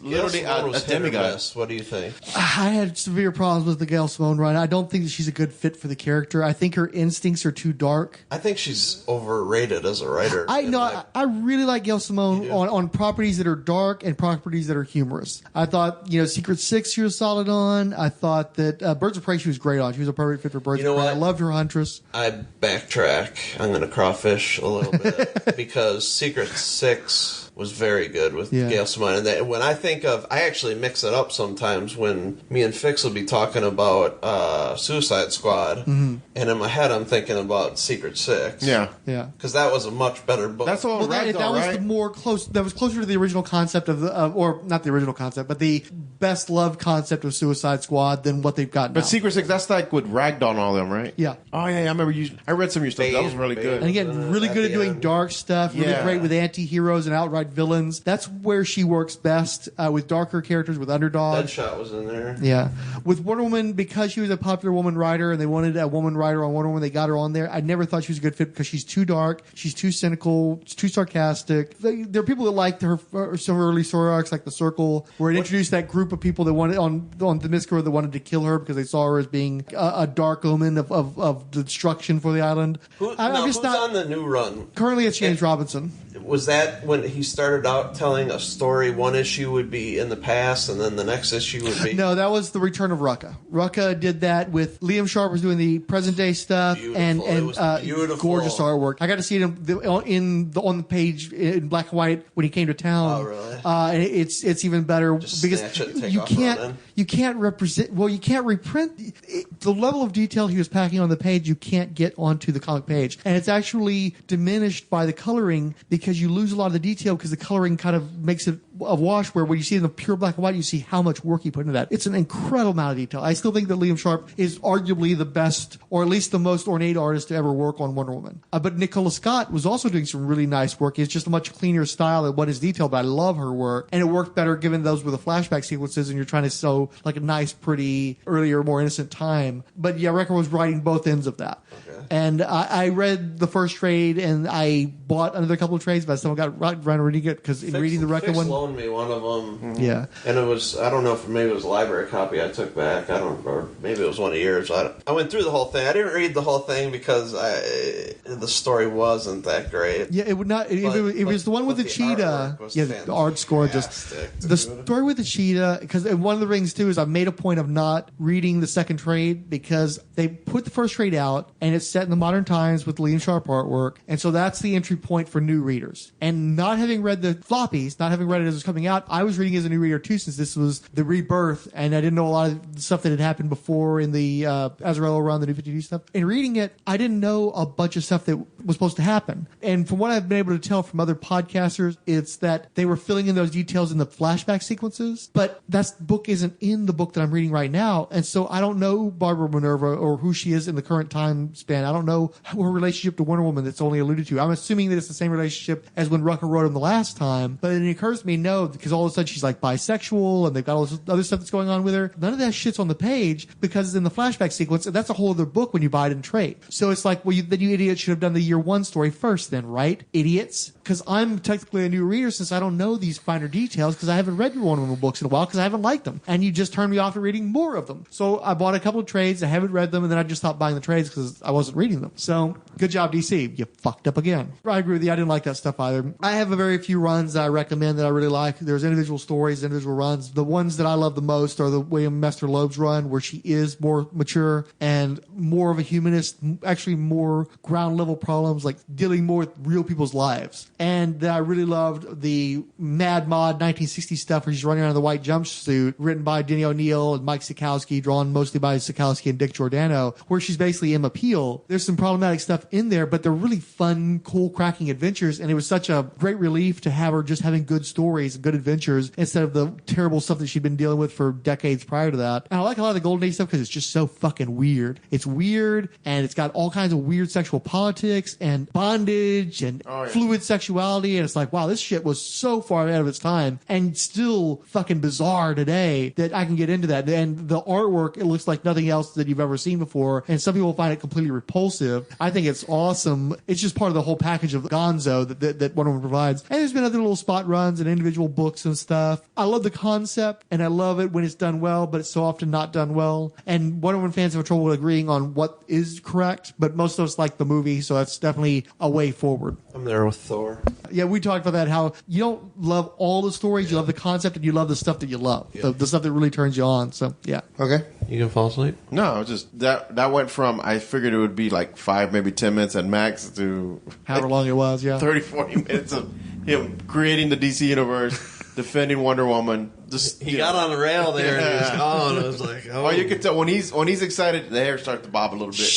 literally a demigod. What do you think? I had severe problems with the Gail Simone run. I don't think that she's a good fit for the character. I think her instincts are too dark. I think she's overrated as a writer. I really like Gail Simone on properties that are dark and properties that are humorous. I thought, Secret Six she was solid on. I thought that Birds of Prey she was great on. She was a perfect fit for Birds of Prey. I loved her Huntress. I backtrack. I'm going to crawfish a little bit because Secret Six was very good with Gail Simone. And when I think of, I actually mix it up sometimes when me and Fix will be talking about Suicide Squad, and in my head I'm thinking about Secret Six. Yeah. Because that was a much better book. That's all right, that was the more close. That was closer to the original concept or not the original concept, but the best loved concept of Suicide Squad than what they've got now. But Secret Six, that's like with Ragdoll and all them, right? Yeah. Oh yeah, I remember I read some of your stuff. That was really good. And again, really good at doing dark stuff. Really great with anti-heroes and outright villains. That's where she works best, with darker characters, with underdogs. Deadshot was in there. Yeah. With Wonder Woman, because she was a popular woman writer and they wanted a woman writer writer on Wonder Woman. They got her on there. I never thought she was a good fit because she's too dark, she's too cynical, too sarcastic. There are people that liked her some early story arcs, like The Circle, where it introduced that group of people that wanted on the Themyscira that wanted to kill her because they saw her as being a dark omen of destruction for the island. Who's on the new run? Currently, it's James Robinson. Was that when he started out telling a story? One issue would be in the past, and then the next issue would be... No, that was the return of Rucka. Rucka did that with Liam Sharp was doing the present day stuff and gorgeous artwork. I got to see it on the page in black and white when he came to town. Oh, really? It's even better Just because snatch it and take you off can't running. you can't represent. Well, you can't reprint the level of detail he was packing on the page. You can't get onto the comic page, and it's actually diminished by the coloring because you lose a lot of the detail because the coloring kind of makes it a wash. Where when you see it in the pure black and white, you see how much work he put into that. It's an incredible amount of detail. I still think that Liam Sharp is arguably the best, or at least the most ornate artist to ever work on Wonder Woman. But Nicola Scott was also doing some really nice work. It's just a much cleaner style and what is detailed, but I love her work. And it worked better given those were the flashback sequences and you're trying to show like a nice, pretty, earlier, more innocent time. But yeah, Rekka was writing both ends of that. Okay. And I read the first trade and I bought another couple of trades, but I still got around to reading it because in reading the Rekka one... loaned me one of them. Mm-hmm. Yeah. And it was, I don't know if maybe it was a library copy I took back. I don't know. Or maybe it was one of yours. I went through the whole thing. I didn't read the whole thing because the story wasn't that great. Yeah, it would not. If it was the one with the cheetah. Yeah, the art's gorgeous. The story with the cheetah, because one of the rings too is I made a point of not reading the second trade because they put the first trade out and it's set in the modern times with Liam Sharp artwork, and so that's the entry point for new readers. And not having read the floppies, not having read it as it was coming out, I was reading as a new reader too, since this was the rebirth, and I didn't know a lot of the stuff that had happened before in the Azrael run, the New 52 stuff. In reading it, I didn't know a bunch of stuff that was supposed to happen. And from what I've been able to tell from other podcasters, it's that they were filling in those details in the flashback sequences, but that book isn't in the book that I'm reading right now. And so I don't know Barbara Minerva or who she is in the current time span. I don't know her relationship to Wonder Woman that's only alluded to. I'm assuming that it's the same relationship as when Rucka wrote him the last time, but it occurs to me, no, because all of a sudden she's like bisexual and they've got all this other stuff that's going on with her. None of that shit's on the page because it's in the flashback sequence, and that's a whole other book when you buy it in trade. So it's like, well, then you idiots should have done the year one story first then, right? Idiots. Because I'm technically a new reader since I don't know these finer details because I haven't read your Wonder Woman books in a while because I haven't liked them. And you just turned me off to reading more of them. So I bought a couple of trades, I haven't read them, and then I just stopped buying the trades because I wasn't reading them. So good job, DC. You fucked up again. I agree with you. I didn't like that stuff either. I have a very few runs that I recommend that I really like. There's individual stories, individual runs. The ones that I love the most are the William Mester Loeb's run, where she is more mature and more of a humanist, actually more ground level problems, like dealing more with real people's lives. And I really loved the Mad Mod 1960s stuff where she's running around in the white jumpsuit, written by Denny O'Neil and Mike Sikowski, drawn mostly by Sikowski and Dick Giordano, where she's basically Emma Peel. There's some problematic stuff in there, but they're really fun, cool, cracking adventures. And it was such a great relief to have her just having good stories and good adventures instead of the terrible stuff that she'd been dealing with for decades prior to that. And I like a lot of the Golden Age stuff because it's just so fucking weird. It's weird, and it's got all kinds of weird sexual politics and bondage and fluid sexuality. And it's like, wow, this shit was so far ahead of its time and still fucking bizarre today that I can get into that. And the artwork, it looks like nothing else that you've ever seen before. And some people find it completely repulsive. I think it's awesome. It's just part of the whole package of gonzo that Wonder Woman provides. And there's been other little spot runs and individual books and stuff. I love the concept, and I love it when it's done well, but it's so often not done well. And Wonder Woman fans have trouble agreeing on what is correct, but most of us like the movie, so that's definitely a way forward. I'm there with Thor. Yeah, we talked about that, how you don't love all the stories, you love the concept, and you love the stuff that you love. Yeah. The stuff that really turns you on, so yeah. Okay. You can fall asleep? No, just that went from, I figured it would be like 5, maybe 10 minutes at max to... However long it was, yeah. 30, 40 minutes of him creating the DC universe, defending Wonder Woman. Just he got on the rail there and he was gone. I was like, oh. Well, you can tell when he's excited, the hair starts to bob a little bit.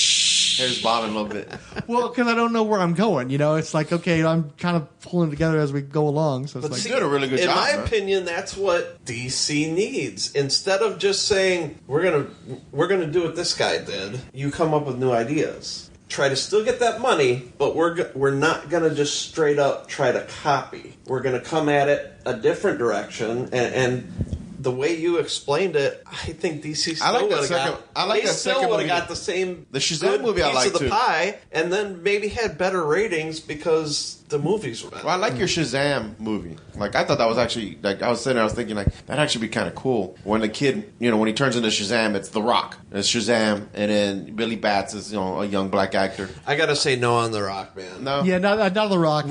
Hair's bobbing a little bit. Well, because I don't know where I'm going. You know, it's like, okay, I'm kind of pulling together as we go along. So it's like, you did a really good job. In my opinion, that's what DC needs. Instead of just saying we're gonna do what this guy did, you come up with new ideas. Try to still get that money, but we're not going to just straight up try to copy. We're going to come at it a different direction and the way you explained it, I think DC still would have got the same the Shazam movie piece I like of the too. pie, and then maybe had better ratings because the movies were better. Well, I like your Shazam movie. Like, I thought that was actually, like, I was sitting there, I was thinking, like, that'd actually be kind of cool. When the kid, when he turns into Shazam, it's The Rock. It's Shazam, and then Billy Batts is, a young black actor. I gotta say no on The Rock, man. No? Yeah, not The Rock.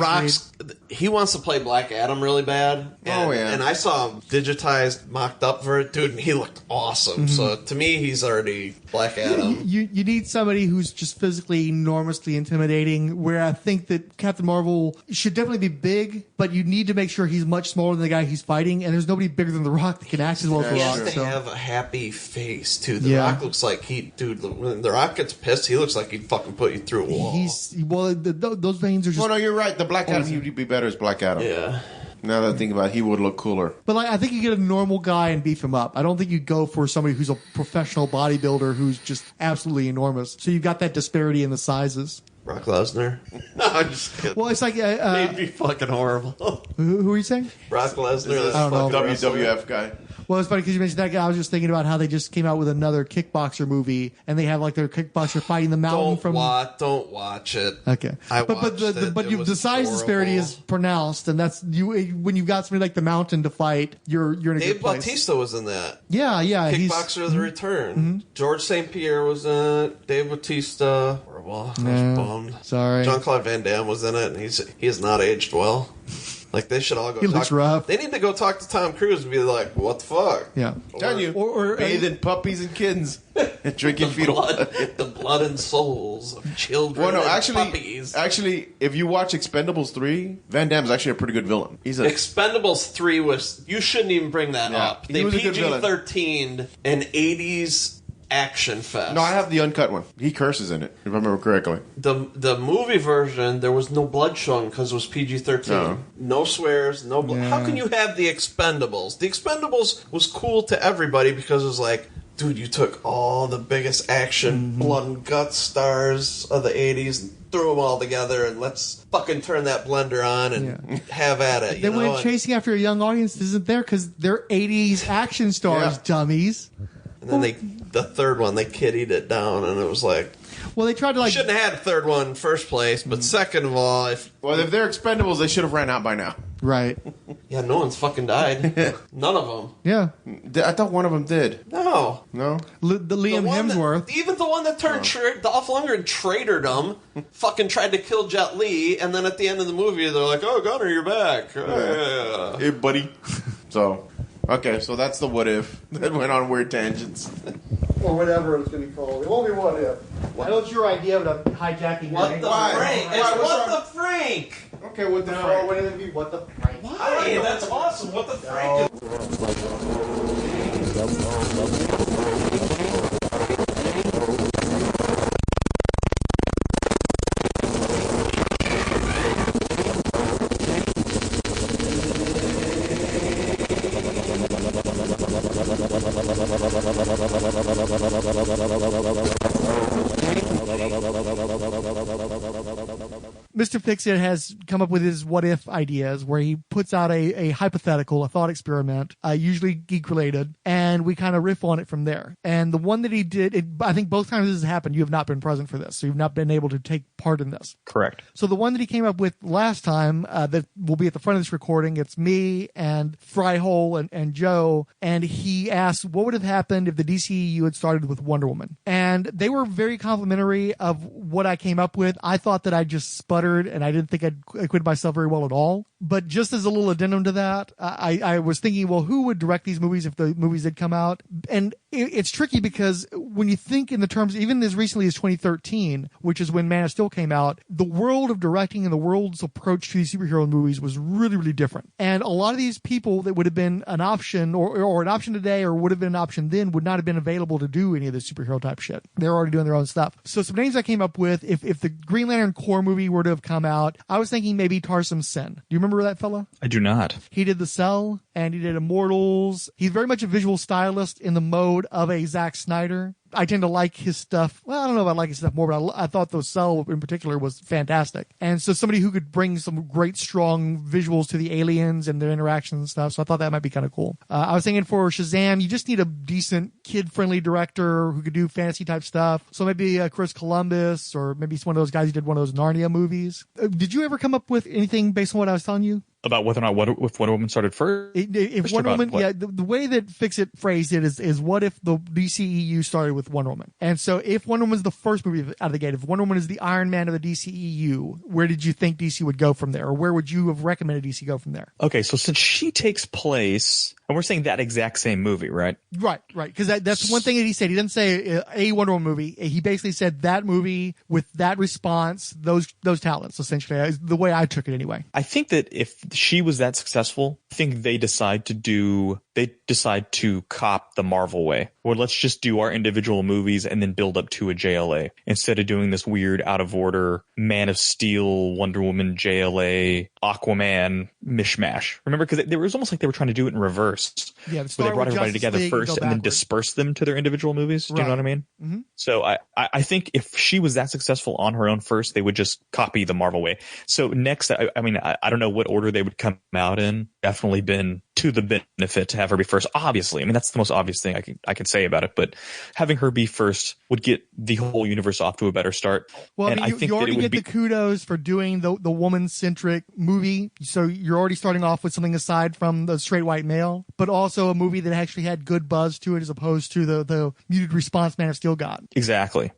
He wants to play Black Adam really bad. And, and I saw him digitized, mocked up for it, dude, and he looked awesome. So to me, he's already Black Adam. You need somebody who's just physically enormously intimidating, where I think that Captain Marvel should definitely be big, but you need to make sure he's much smaller than the guy he's fighting, and there's nobody bigger than The Rock that can act as well as The He Rock. has to have a happy face, too. The Rock looks like when The Rock gets pissed, he looks like he'd fucking put you through a wall. Those veins are just... Well, no, you're right. The Black Adam, he'd be better as Black Adam. Yeah. Now that I think about it, he would look cooler. But I think you get a normal guy and beef him up. I don't think you go for somebody who's a professional bodybuilder who's just absolutely enormous. So you've got that disparity in the sizes. Brock Lesnar? No, I'm just kidding. Well, it's like... He'd be fucking horrible. Who are you saying? Brock Lesnar. I don't know. WWF guy. Well, it's funny because you mentioned that guy. I was just thinking about how they just came out with another kickboxer movie, and they have like their kickboxer fighting the mountain Don't watch it. Okay, the size disparity is pronounced, and that's when you've got somebody like the Mountain to fight. You're in a Dave good place. Bautista was in that. Yeah. Kickboxer: The Return. George St. Pierre was in it. Dave Bautista. Horrible. I was bummed. Sorry. Jean-Claude Van Damme was in it, and he has not aged well. Like, they should all go. He looks rough. They need to go talk to Tom Cruise and be like, "What the fuck?" Yeah, tell you, or bathing puppies and kittens, and drinking fetal blood, the blood and souls of children. Well, no, and puppies. Actually, if you watch Expendables 3, Van Damme's actually a pretty good villain. Expendables 3 was. You shouldn't even bring that up. They PG-13'd an 80s action fest. No, I have the uncut one. He curses in it, if I remember correctly. The movie version, there was no blood shown because it was PG-13. No swears, no blood. Yeah. How can you have the Expendables? The Expendables was cool to everybody because it was like, dude, you took all the biggest action, blood and guts stars of the 80s and threw them all together and let's fucking turn that blender on and have at it. They went chasing after a young audience that isn't there because they're 80s action stars, dummies. And then the third one, they kiddied it down, and it was like... Well, they tried to shouldn't have had a third one in first place, but second of all... If they're Expendables, they should have ran out by now. Right. Yeah, no one's fucking died. None of them. Yeah. I thought one of them did. No. No? The Liam Hemsworth. Even the one that turned Dolph Lundgren traitorred him, fucking tried to kill Jet Li, and then at the end of the movie, they're like, "Oh, Gunner, you're back." Yeah. Hey, buddy. So... Okay, so that's the what if. That went on weird tangents. Or whatever it's going to be called. It won't be what if. I know it's your idea, but I'm hijacking What the Frank? What the Frank? Okay, what the Frank? What the Frank? Why? That's awesome. What the Frank? Mr. Fixit has come up with his what if ideas where he puts out a hypothetical, a thought experiment, usually geek related, and we kind of riff on it from there. And the one that he did, I think both times this has happened, you have not been present for this, so you've not been able to take part in this. Correct. So the one that he came up with last time, that will be at the front of this recording, it's me and Fryhole and Joe, and he asked what would have happened if the DCEU had started with Wonder Woman. And they were very complimentary of what I came up with. I thought that I just sputtered and I didn't think I'd acquitted myself very well at all. But just as a little addendum to that, I was thinking, well, who would direct these movies if the movies did come out? And it's tricky because when you think in the terms, even as recently as 2013, which is when Man of Steel came out, the world of directing and the world's approach to these superhero movies was really, really different. And a lot of these people that would have been an option or an option today or would have been an option then would not have been available to do any of this superhero type shit. They're already doing their own stuff. So some names I came up with, if the Green Lantern Corps movie were to have come out, I was thinking maybe Tarsem Sin. Do you remember that fella? I do not. He did The Cell and he did Immortals. He's very much a visual stylist in the mode of a Zack Snyder. I tend to like his stuff. Well, I don't know if I like his stuff more, but I thought the Cell in particular was fantastic. And so somebody who could bring some great, strong visuals to the aliens and their interactions and stuff. So I thought that might be kind of cool. I was thinking for Shazam, you just need a decent kid-friendly director who could do fantasy type stuff. So maybe Chris Columbus, or maybe he's one of those guys who did one of those Narnia movies. Did you ever come up with anything based on what I was telling you? About whether or not if Wonder Woman started first? If Wonder Woman, yeah, the way that Fix-It phrased it is what if the DCEU started with Wonder Woman? And so if Wonder Woman is the first movie out of the gate, if Wonder Woman is the Iron Man of the DCEU, where did you think DC would go from there? Or where would you have recommended DC go from there? Okay, so since she takes place, and we're saying that exact same movie, right? Right. Because that's one thing that he said. He didn't say a Wonder Woman movie. He basically said that movie with that response, those talents, essentially, the way I took it anyway. I think that if she was that successful, I think they decide to cop the Marvel way, or let's just do our individual movies and then build up to a JLA instead of doing this weird out of order Man of Steel, Wonder Woman, JLA, Aquaman mishmash. Remember, because it was almost like they were trying to do it in reverse. Yeah, where they brought everybody together first and then dispersed them to their individual movies. Do you know what I mean? Mm-hmm. So I think if she was that successful on her own first, they would just copy the Marvel way. So next, I don't know what order they would come out in. Definitely been to the benefit to have her be first. Obviously, I mean, that's the most obvious thing I can say about it. But having her be first would get the whole universe off to a better start. Well, and I mean, you already get the kudos for doing the woman-centric movie. So you're already starting off with something aside from the straight white male, but also a movie that actually had good buzz to it as opposed to the muted response Man of Steel got. Exactly.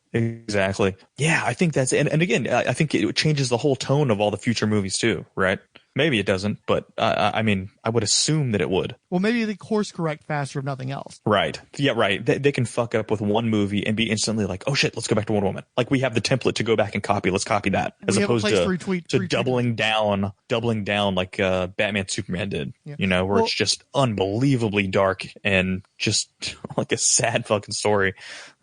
Yeah, I think that's and again, I think it changes the whole tone of all the future movies too, right? Maybe it doesn't, but I mean, I would assume that it would. Well, maybe they course correct faster if nothing else. Right. Yeah, right. They can fuck up with one movie and be instantly like, oh shit, let's go back to Wonder Woman. Like we have the template to go back and copy. Let's copy that. As opposed to doubling down like Batman Superman did, where it's just unbelievably dark and just like a sad fucking story.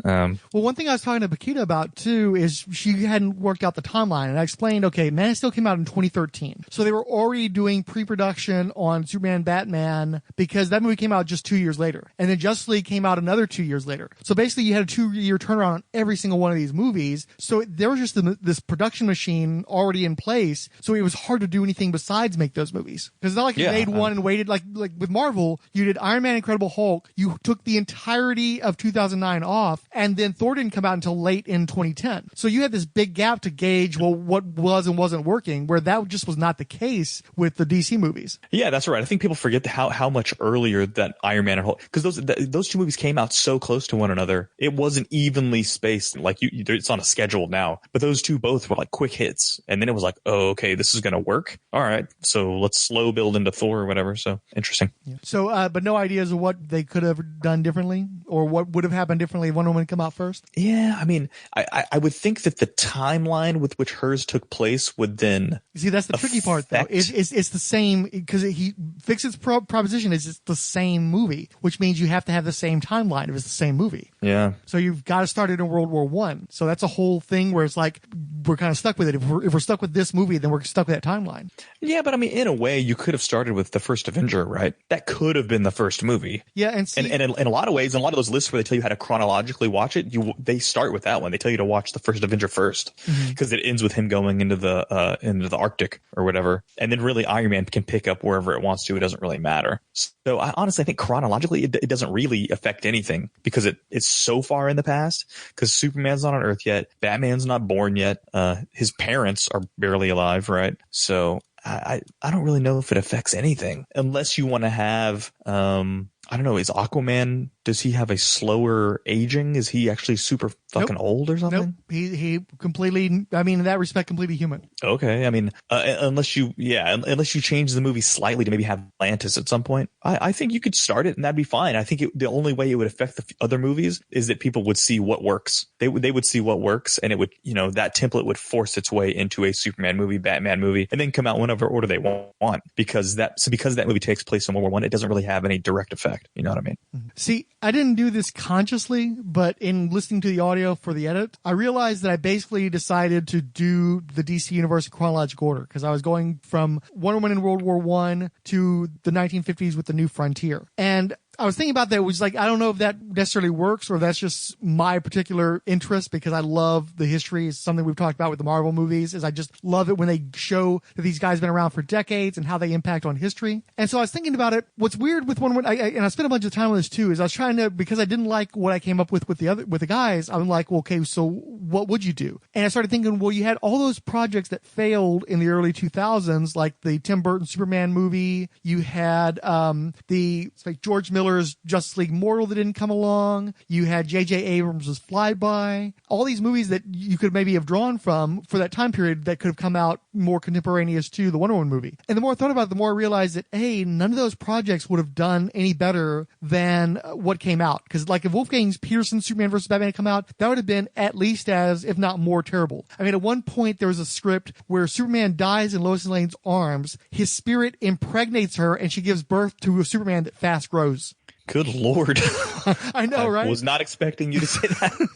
Well, one thing I was talking to Bakita about too is she hadn't worked out the timeline, and I explained, okay, Man of Steel came out in 2013, so they were already doing pre-production on Superman, Batman, because that movie came out just 2 years later, and then Justice League came out another 2 years later. So basically, you had a 2-year turnaround on every single one of these movies. So there was just this production machine already in place. So it was hard to do anything besides make those movies, because it's not like you made one and waited. Like with Marvel, you did Iron Man, Incredible Hulk. You took the entirety of 2009 off. And then Thor didn't come out until late in 2010. So you had this big gap to gauge, well, what was and wasn't working, where that just was not the case with the DC movies. Yeah, that's right. I think people forget how much earlier that Iron Man and Hulk, because those two movies came out so close to one another. It wasn't evenly spaced. Like it's on a schedule now, but those two both were like quick hits. And then it was like, oh, okay, this is going to work. All right. So let's slow build into Thor or whatever. So interesting. Yeah. So, but no ideas of what they could have done differently or what would have happened differently if Wonder Woman come out first? Yeah, I mean, I would think that the timeline with which hers took place would then. See, that's the tricky part, though. It's the same, because he Fix-It's proposition is it's the same movie, which means you have to have the same timeline if it's the same movie. Yeah. So you've got to start it in World War I. So that's a whole thing where it's like we're kind of stuck with it. If we're stuck with this movie, then we're stuck with that timeline. Yeah, but I mean, in a way, you could have started with the first Avenger, right? That could have been the first movie. Yeah, and in a lot of ways, in a lot of those lists where they tell you how to chronologically watch it, they start with that one. They tell you to watch the first Avenger first because it ends with him going into the Arctic or whatever, and then really Iron Man can pick up wherever it wants to. It doesn't really matter. So I honestly think chronologically it doesn't really affect anything because it's so far in the past. Because Superman's not on Earth yet, Batman's not born yet, his parents are barely alive, right? So I don't really know if it affects anything unless you want to have I don't know, is Aquaman, does he have a slower aging? Is he actually super fucking old or something? Nope. He completely, I mean, in that respect, completely human. Okay. I mean, unless you change the movie slightly to maybe have Atlantis at some point, I think you could start it and that'd be fine. I think the only way it would affect the other movies is that people would see what works. They would see what works, and it would, that template would force its way into a Superman movie, Batman movie, and then come out whenever order they want. Because that movie takes place in World War I, it doesn't really have any direct effect. You know what I mean? See, I didn't do this consciously, but in listening to the audio for the edit, I realized that I basically decided to do the DC universe in chronological order because I was going from Wonder Woman in World War I to the 1950s with the New Frontier. And I was thinking about that. It was like, I don't know if that necessarily works or that's just my particular interest because I love the history. It's something we've talked about with the Marvel movies is I just love it when they show that these guys have been around for decades and how they impact on history. And so I was thinking about it. What's weird with and I spent a bunch of time on this too, is I was trying to, because I didn't like what I came up with the guys, I'm like, well, okay, so what would you do? And I started thinking, well, you had all those projects that failed in the early 2000s, like the Tim Burton Superman movie. You had like George Miller's Justice League Mortal that didn't come along. You had J.J. Abrams' Flyby. All these movies that you could maybe have drawn from for that time period that could have come out more contemporaneous to the Wonder Woman movie. And the more I thought about it, the more I realized that, hey, none of those projects would have done any better than what came out. Because like if Wolfgang Petersen's Superman vs. Batman had come out, that would have been at least as, if not more terrible. I mean, at one point there was a script where Superman dies in Lois Lane's arms, his spirit impregnates her, and she gives birth to a Superman that fast grows. Good Lord. I know, right? I was not expecting you to say that.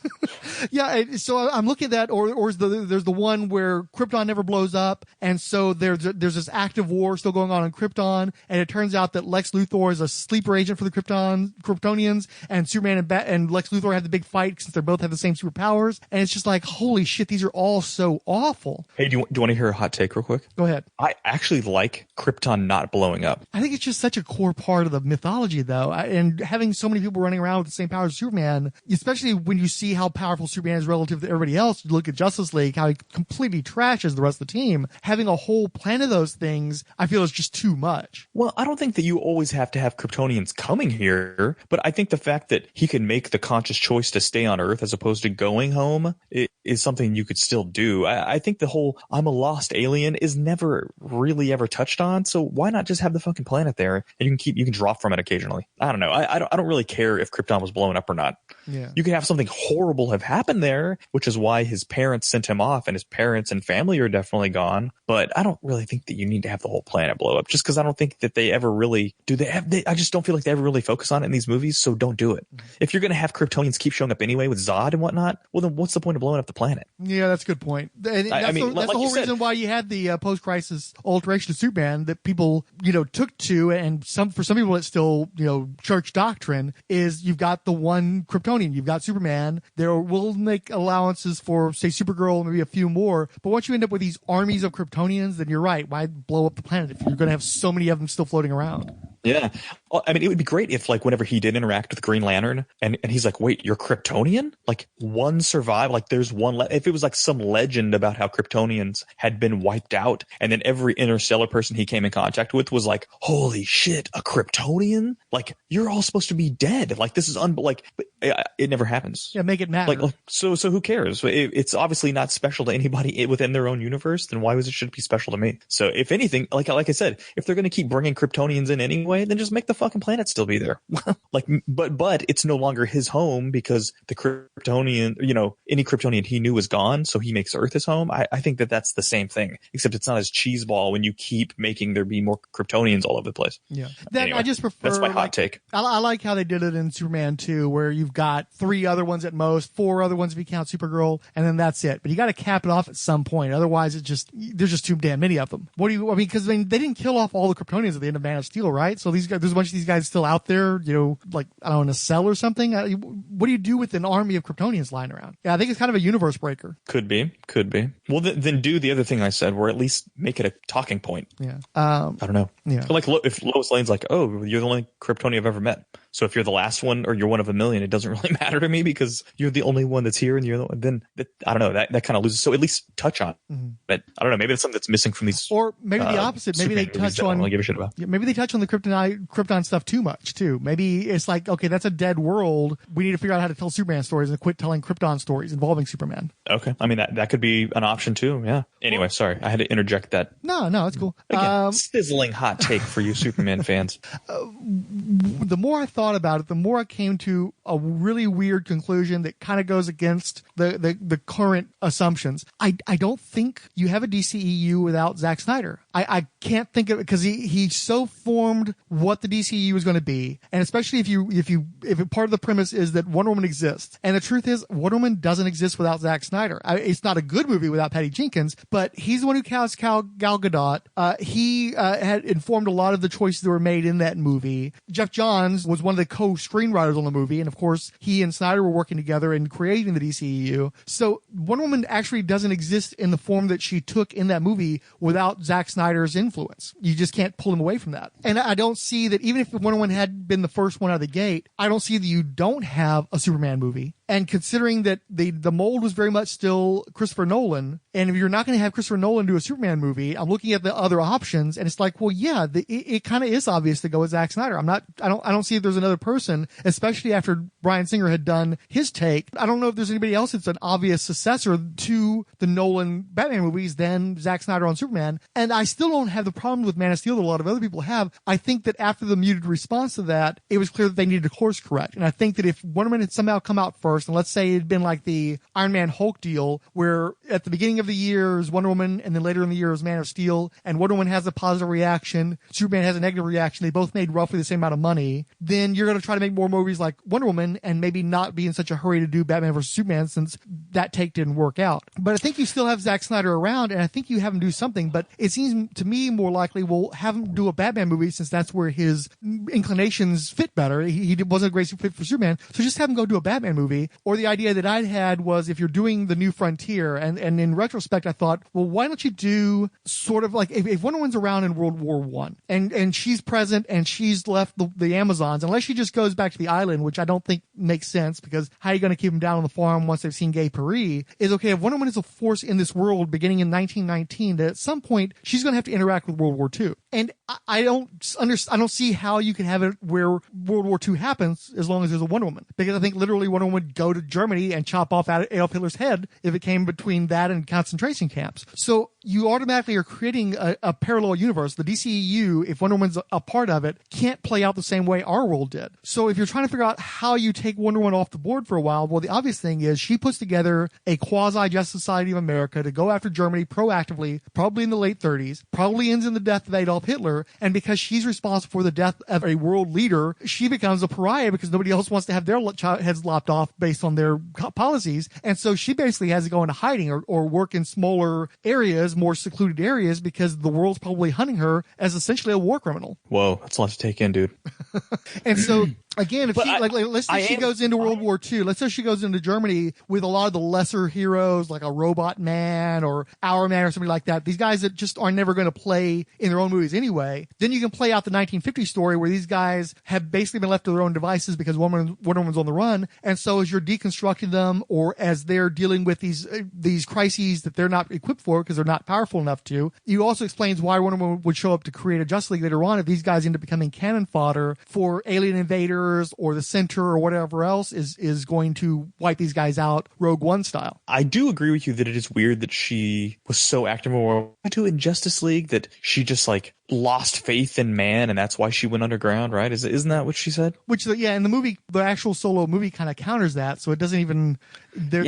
Yeah, so I'm looking at that, or there's the one where Krypton never blows up, and so there's this active war still going on Krypton, and it turns out that Lex Luthor is a sleeper agent for the Kryptonians, and Superman and Lex Luthor have the big fight since they both have the same superpowers, and it's just like, holy shit, these are all so awful. Hey, do you want to hear a hot take real quick? Go ahead. I actually like Krypton not blowing up. I think it's just such a core part of the mythology, though, and having so many people running around with the same powers as Superman, especially when you see how powerful Superman is relative to everybody else. You look at Justice League, how he completely trashes the rest of the team. Having a whole plan of those things, I feel is just too much. Well, I don't think that you always have to have Kryptonians coming here, but I think the fact that he can make the conscious choice to stay on Earth as opposed to going home is something you could still do. I think the whole I'm a lost alien is never really ever touched on, so why not just have the fucking planet there and you can drop from it occasionally? I don't know. I don't really care if Krypton was blown up or not. Yeah. You could have something horrible have happened there, which is why his parents sent him off, and his parents and family are definitely gone. But I don't really think that you need to have the whole planet blow up, just because I don't think that they ever really do. I just don't feel like they ever really focus on it in these movies. So don't do it. Mm-hmm. If you're going to have Kryptonians keep showing up anyway with Zod and whatnot, well then what's the point of blowing up the planet? Yeah, that's a good point. And that's the whole reason why you had the post-crisis alteration of Superman that people took to, and for some people it's still church doctrine, is you've got the one Kryptonian, you've got Superman. There will make allowances for, say, Supergirl and maybe a few more, but once you end up with these armies of Kryptonians, then you're right. Why blow up the planet if you're going to have so many of them still floating around? Yeah. Well, I mean, it would be great if, like, whenever he did interact with Green Lantern and he's like, wait, you're Kryptonian? Like, one survived? Like, there's one if it was like some legend about how Kryptonians had been wiped out, and then every interstellar person he came in contact with was like, holy shit, a Kryptonian? Like, you're all supposed to be dead. Like, this is but it never happens. Yeah, make it matter. Like, so who cares? It's obviously not special to anybody within their own universe. Then why should it be special to me? So if anything, like I said, if they're going to keep bringing Kryptonians in anyway, then just make the fucking planet still be there. but it's no longer his home because the Kryptonian, any Kryptonian he knew was gone, so he makes Earth his home. I think that's the same thing, except it's not as cheeseball when you keep making there be more Kryptonians all over the place. Yeah, anyway, I just prefer. That's my hot take. I like how they did it in Superman 2, where you've got 3 other ones at most, 4 other ones if you count Supergirl, and then that's it. But you got to cap it off at some point, otherwise there's just too damn many of them. Because they didn't kill off all the Kryptonians at the end of Man of Steel, right? So these guys, there's a bunch of these guys still out there, like, I don't know, in a cell or something. What do you do with an army of Kryptonians lying around? Yeah, I think it's kind of a universe breaker. Could be. Well, then do the other thing I said, or at least make it a talking point. Yeah. I don't know. Yeah. Like, if Lois Lane's like, oh, you're the only Kryptonian I've ever met. So if you're the last one or you're one of a million, it doesn't really matter to me because you're the only one that's here and you're the one. Then I don't know, that kind of loses. So at least touch on it. Mm-hmm. But I don't know, maybe that's something that's missing from these. Or maybe the opposite. Maybe they touch on. I don't really give a shit about. Maybe they touch on the Krypton stuff too much too. Maybe it's like, okay, that's a dead world. We need to figure out how to tell Superman stories and quit telling Krypton stories involving Superman. Okay, I mean that could be an option too. Yeah. Anyway, sorry, I had to interject that. No, it's cool. Again, sizzling hot take for you Superman fans. The more I thought about it, the more I came to a really weird conclusion that kind of goes against the current assumptions. I don't think you have a DCEU without Zack Snyder. I can't think of it because he so formed what the DCEU is going to be, and especially if part of the premise is that Wonder Woman exists. And the truth is, Wonder Woman doesn't exist without Zack Snyder. It's not a good movie without Patty Jenkins, but he's the one who cast Gal Gadot. He had informed a lot of the choices that were made in that movie. Jeff Johns was one of the co-screenwriters on the movie, and of course, he and Snyder were working together in creating the DCEU. So Wonder Woman actually doesn't exist in the form that she took in that movie without Zack Snyder's influence. You just can't pull him away from that. And I don't see that even if Wonder Woman had been the first one out of the gate, I don't see that you don't have a Superman movie. And considering that the mold was very much still Christopher Nolan, and if you're not going to have Christopher Nolan do a Superman movie, I'm looking at the other options, and it's like, well, yeah, it kind of is obvious to go with Zack Snyder. I don't see if there's another person, especially after Bryan Singer had done his take. I don't know if there's anybody else that's an obvious successor to the Nolan Batman movies than Zack Snyder on Superman. And I still don't have the problem with Man of Steel that a lot of other people have. I think that after the muted response to that, it was clear that they needed to course correct. And I think that if Wonder Woman had somehow come out first, and let's say it had been like the Iron Man Hulk deal, where at the beginning of the year is Wonder Woman, and then later in the year is Man of Steel, and Wonder Woman has a positive reaction, Superman has a negative reaction, they both made roughly the same amount of money, then you're going to try to make more movies like Wonder Woman and maybe not be in such a hurry to do Batman vs. Superman, since that take didn't work out. But I think you still have Zack Snyder around, and I think you have him do something, but it seems to me more likely we'll have him do a Batman movie, since that's where his inclinations fit better. He wasn't a great fit for Superman, so just have him go do a Batman movie. Or the idea that I'd had was, if you're doing the New Frontier, and in retrospect I thought, well, why don't you do sort of like, if Wonder Woman's around in World War I, and she's present and she's left the Amazons, unless she just goes back to the island, which I don't think makes sense, because how are you going to keep them down on the farm once they've seen Gay Paris, is okay, if Wonder Woman is a force in this world beginning in 1919, that at some point she's going to have to interact with World War II. And I don't see how you can have it where World War II happens as long as there's a Wonder Woman, because I think literally Wonder Woman would go to Germany and chop off Adolf Hitler's head if it came between that and concentration camps. So you automatically are creating a parallel universe. The DCEU, if Wonder Woman's a part of it, can't play out the same way our world did. So if you're trying to figure out how you take Wonder Woman off the board for a while, well, the obvious thing is she puts together a quasi-Justice Society of America to go after Germany proactively, probably in the late 30s, probably ends in the death of Adolf Hitler, and because she's responsible for the death of a world leader, she becomes a pariah because nobody else wants to have their heads lopped off based on their policies. And so she basically has to go into hiding or work in smaller areas, more secluded areas, because the world's probably hunting her as essentially a war criminal. Whoa, that's a lot to take in, dude. And so again, if let's say she goes into World War II, let's say she goes into Germany with a lot of the lesser heroes like a Robot Man or Hour Man or somebody like that, these guys that just are never going to play in their own movies anyway, then you can play out the 1950 story where these guys have basically been left to their own devices because Wonder Woman's on the run. And so as you're deconstructing them, or as they're dealing with these crises that they're not equipped for because they're not powerful enough to, you also explains why Wonder Woman would show up to create a Justice League later on if these guys end up becoming cannon fodder for alien invaders or the Center or whatever else is going to wipe these guys out Rogue One style. I do agree with you that it is weird that she was so active in Justice League that she just like lost faith in man, and that's why she went underground, right? Isn't that what she said? Which, yeah, in the movie, the actual solo movie kind of counters that, so it doesn't even... the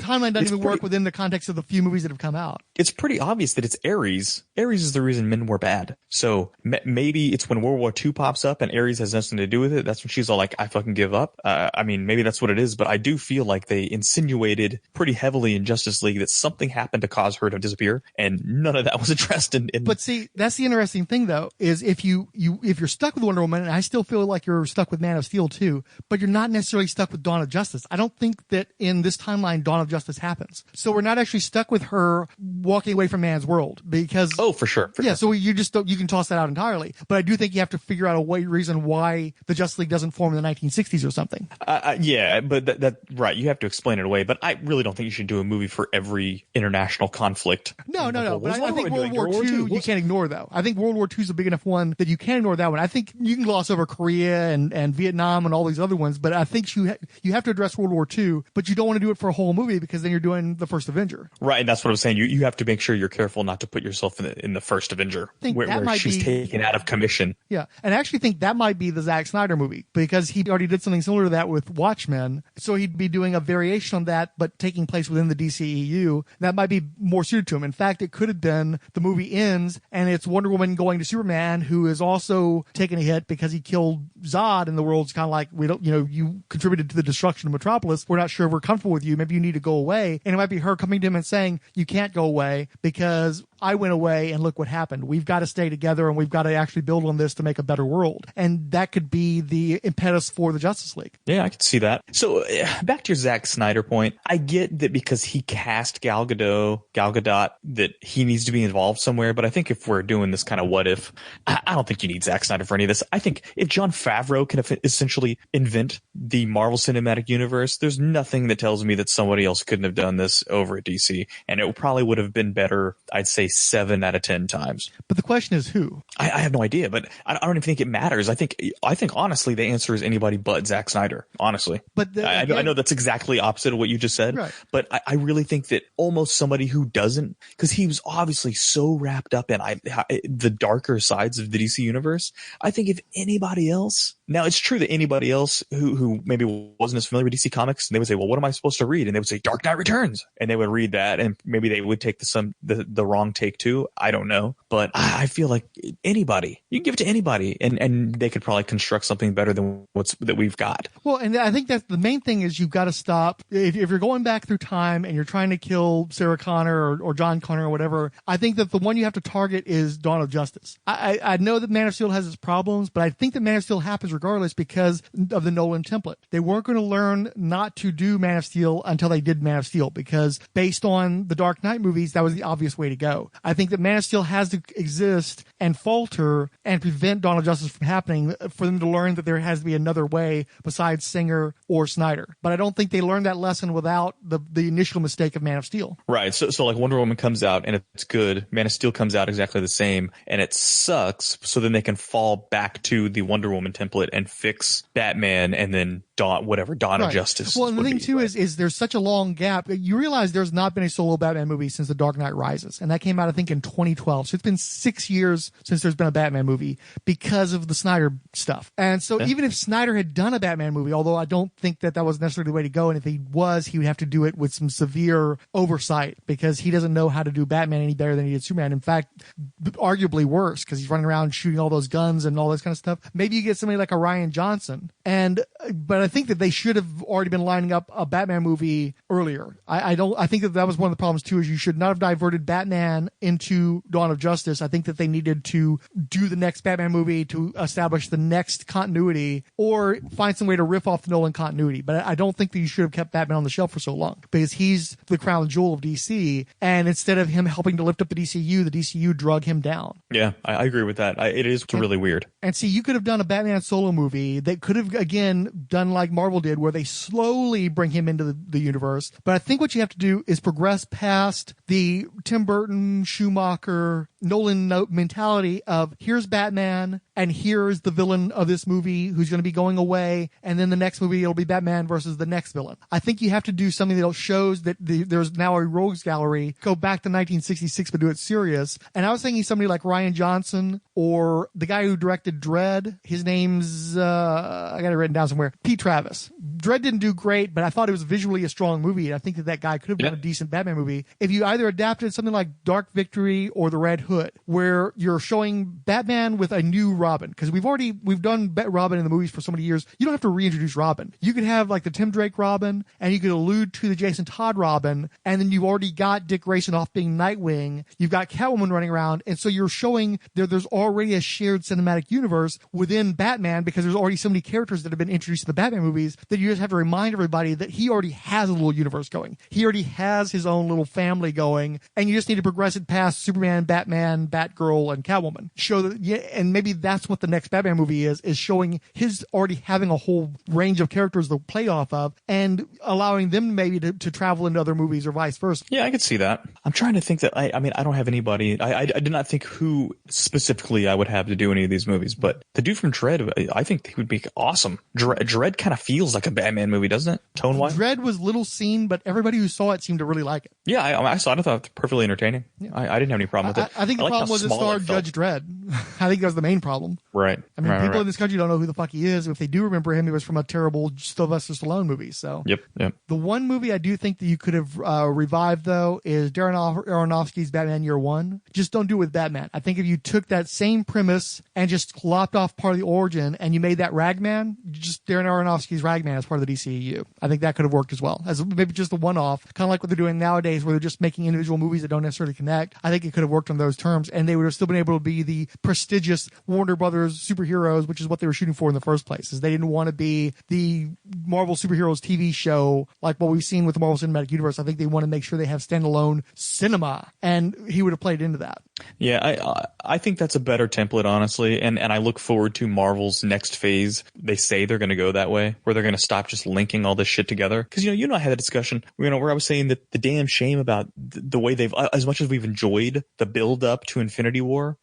timeline doesn't even work within the context of the few movies that have come out. It's pretty obvious that it's Ares. Ares is the reason men were bad. So maybe it's when World War II pops up and Ares has nothing to do with it. That's when she's all like, I fucking give up. I mean, maybe that's what it is, but I do feel like they insinuated pretty heavily in Justice League that something happened to cause her to disappear, and none of that was addressed in... But see, that's the interesting thing, though, is if you're stuck with Wonder Woman, and I still feel like you're stuck with Man of Steel too, but you're not necessarily stuck with Dawn of Justice. I don't think that in this timeline Dawn of Justice happens. So we're not actually stuck with her walking away from man's world, because... Oh, for sure. So you can toss that out entirely. But I do think you have to figure out reason why the Justice League doesn't form in the 1960s or something. Yeah, but that right. You have to explain it away. But I really don't think you should do a movie for every international conflict. No. But I think World War II you can't ignore, though. I think World War II is a big enough one that you can't ignore that one. I think you can gloss over Korea and Vietnam and all these other ones, but I think you have to address World War II, but you don't want to do it for a whole movie because then you're doing the first Avenger. Right, and that's what I'm saying. You have to make sure you're careful not to put yourself in the first Avenger, where she's taken out of commission. Yeah, and I actually think that might be the Zack Snyder movie, because he already did something similar to that with Watchmen, so he'd be doing a variation on that, but taking place within the DCEU. That might be more suited to him. In fact, it could have been the movie ends, and it's Wonder Woman going to Superman, who is also taking a hit because he killed Zod, and the world's kind of like, we don't, you contributed to the destruction of Metropolis. We're not sure we're comfortable with you. Maybe you need to go away. And it might be her coming to him and saying, you can't go away because I went away and look what happened. We've got to stay together and we've got to actually build on this to make a better world. And that could be the impetus for the Justice League. Yeah, I could see that. So back to your Zack Snyder point, I get that because he cast Gal Gadot, that he needs to be involved somewhere. But I think if we're doing this kind of what if, I don't think you need Zack Snyder for any of this. I think if Jon Favreau can essentially invent the Marvel Cinematic Universe, there's nothing that tells me that somebody else couldn't have done this over at DC. And it probably would have been better, I'd say 7 out of 10 times. But the question is who? I have no idea, but I don't even think it matters. I think honestly the answer is anybody but Zack Snyder, honestly. But I know that's exactly opposite of what you just said, right. But I really think that almost somebody who doesn't, because he was obviously so wrapped up in the darker sides of the DC universe. I think if anybody else, now it's true that anybody else who maybe wasn't as familiar with DC Comics, and they would say, well, what am I supposed to read? And they would say Dark Knight Returns, and they would read that, and maybe they would take the wrong take too. I don't know, but I feel like anybody, you can give it to anybody, and they could probably construct something better than that we've got. Well, and I think that's the main thing is you've got to stop. If you're going back through time and you're trying to kill Sarah Connor or John Connor or whatever, I think that the one you have to target is Dawn of Justice. I know that Man of Steel has its problems, but I think that Man of Steel happens regardless because of the Nolan template. They weren't going to learn not to do Man of Steel until they did Man of Steel, because based on the Dark Knight movies, that was the obvious way to go. I think that Man of Steel has to exist and falter and prevent Dawn of Justice from happening for them to learn that there has to be another way besides Singer or Snyder. But I don't think they learned that lesson without the initial mistake of Man of Steel. Right. So like Wonder Woman comes out and it's good. Man of Steel comes out exactly the same and it sucks. So then they can fall back to the Wonder Woman template and fix Batman and then Dawn of Justice. Well, and the thing too is there's such a long gap. You realize there's not been a solo Batman movie since The Dark Knight Rises, and that came out I think in 2012. So it's been 6 years since there's been a Batman movie because of the Snyder stuff. And so even if Snyder had done a Batman movie, although I don't think that was necessarily the way to go, and if he was, he would have to do it with some severe oversight because he doesn't know how to do Batman any better than he did Superman. In fact, arguably worse because he's running around shooting all those guns and all this kind of stuff. Maybe you get somebody like a Rian Johnson, but I think that they should have already been lining up a Batman movie earlier. I think that was one of the problems too, is you should not have diverted Batman into Dawn of Justice. I think that they needed to do the next Batman movie to establish the next continuity or find some way to riff off the Nolan continuity. But I don't think that you should have kept Batman on the shelf for so long because he's the crown jewel of DC. And instead of him helping to lift up the DCEU drug him down. Yeah, I agree with that. It is really weird. And see, you could have done a Batman solo movie that could have, again, done like Marvel did, where they slowly bring him into the universe. But I think what you have to do is progress past the Tim Burton, Schumacher, Nolan mentality of here's Batman and here's the villain of this movie who's going to be going away, and then the next movie it'll be Batman versus the next villain. I think you have to do something that shows that there's now a rogues gallery, go back to 1966 but do it serious. And I was thinking somebody like Rian Johnson or the guy who directed Dredd. His name's I got it written down somewhere, Pete Travis. Dredd didn't do great, but I thought it was visually a strong movie, and I think that guy could have done a decent Batman movie if you either adapted something like Dark Victory or The Red Hood, where you're showing Batman with a new Robin, because we've done Robin in the movies for so many years. You don't have to reintroduce Robin. You could have like the Tim Drake Robin, and you could allude to the Jason Todd Robin, and then you've already got Dick Grayson off being Nightwing. You've got Catwoman running around, and so you're showing there's already a shared cinematic universe within Batman because there's already so many characters that have been introduced to the Batman movies that you just have to remind everybody that he already has a little universe going. He already has his own little family going, and you just need to progress it past Superman, Batman, Batgirl, and Catwoman. Show that, and maybe that's what the next Batman movie is showing his already having a whole range of characters to play off of and allowing them maybe to travel into other movies or vice versa. Yeah, I could see that. I'm trying to think that, I mean, I don't have anybody, I did not think who specifically I would have to do any of these movies, but the dude from Dredd, I think he would be awesome. Dredd kind of feels like a Batman movie, doesn't it? Tone-wise? Dredd was little seen, but everybody who saw it seemed to really like it. Yeah, I saw it. I thought it was perfectly entertaining. I didn't have any problem with it. I think the like problem how was it small starred felt. Judge Dredd. I think that was the main problem. Right. I mean, right, people right. in this country don't know who the fuck he is. If they do remember him, it was from a terrible Sylvester Stallone movie. So, Yep. The one movie I do think that you could have revived, though, is Darren Aronofsky's Batman Year One. Just don't do it with Batman. I think if you took that same premise and just lopped off part of the origin and you made that Ragman, just Darren Aronofsky's Ragman as part of the DCEU, I think that could have worked as well. As maybe just a one-off, kind of like what they're doing nowadays where they're just making individual movies that don't necessarily connect. I think it could have worked on those terms, and they would have still been able to be the prestigious Warner Brothers superheroes, which is what they were shooting for in the first place. Is they didn't want to be the Marvel superheroes TV show like what we've seen with the Marvel Cinematic Universe. I think they want to make sure they have standalone cinema, and he would have played into that. Yeah, I think that's a better template, honestly, and I look forward to Marvel's next phase. They say they're going to go that way, where they're going to stop just linking all this shit together. Because you and I had a discussion, where I was saying that the damn shame about the way they've, as much as we've enjoyed the build up to Infinity War.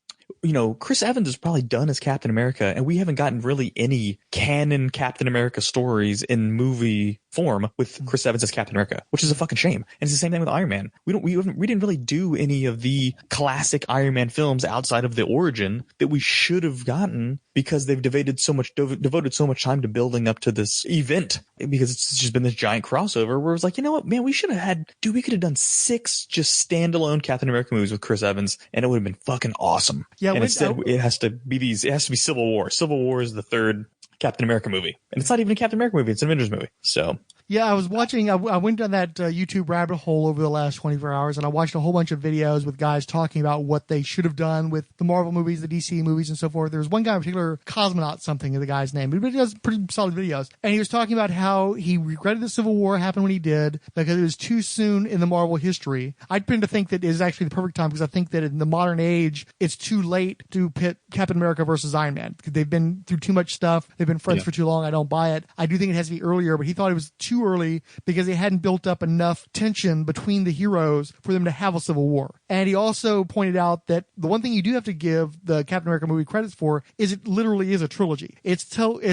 Chris Evans is probably done as Captain America, and we haven't gotten really any canon Captain America stories in movie form with Chris Evans as Captain America, which is a fucking shame. And it's the same thing with Iron Man. We didn't really do any of the classic Iron Man films outside of the origin that we should have gotten because they've devoted so much time to building up to this event, because it's just been this giant crossover where it was like, you know what, man, we could have done 6 just standalone Captain America movies with Chris Evans, and it would have been fucking awesome. Yeah, and instead it has to be Civil War. Civil War is the third Captain America movie, and it's not even a Captain America movie, it's an Avengers movie. So yeah, I was watching, I went down that YouTube rabbit hole over the last 24 hours, and I watched a whole bunch of videos with guys talking about what they should have done with the Marvel movies, the DC movies, and so forth. There was one guy in particular, Cosmonaut something, the guy's name, but he does pretty solid videos. And he was talking about how he regretted the Civil War happened when he did, because it was too soon in the Marvel history. I tend to think that it is actually the perfect time, because I think that in the modern age, it's too late to pit Captain America versus Iron Man, because they've been through too much stuff. They've been friends for too long. I don't buy it. I do think it has to be earlier, but he thought it was too early because they hadn't built up enough tension between the heroes for them to have a civil war. And he also pointed out that the one thing you do have to give the Captain America movie credits for is it literally is a trilogy. It's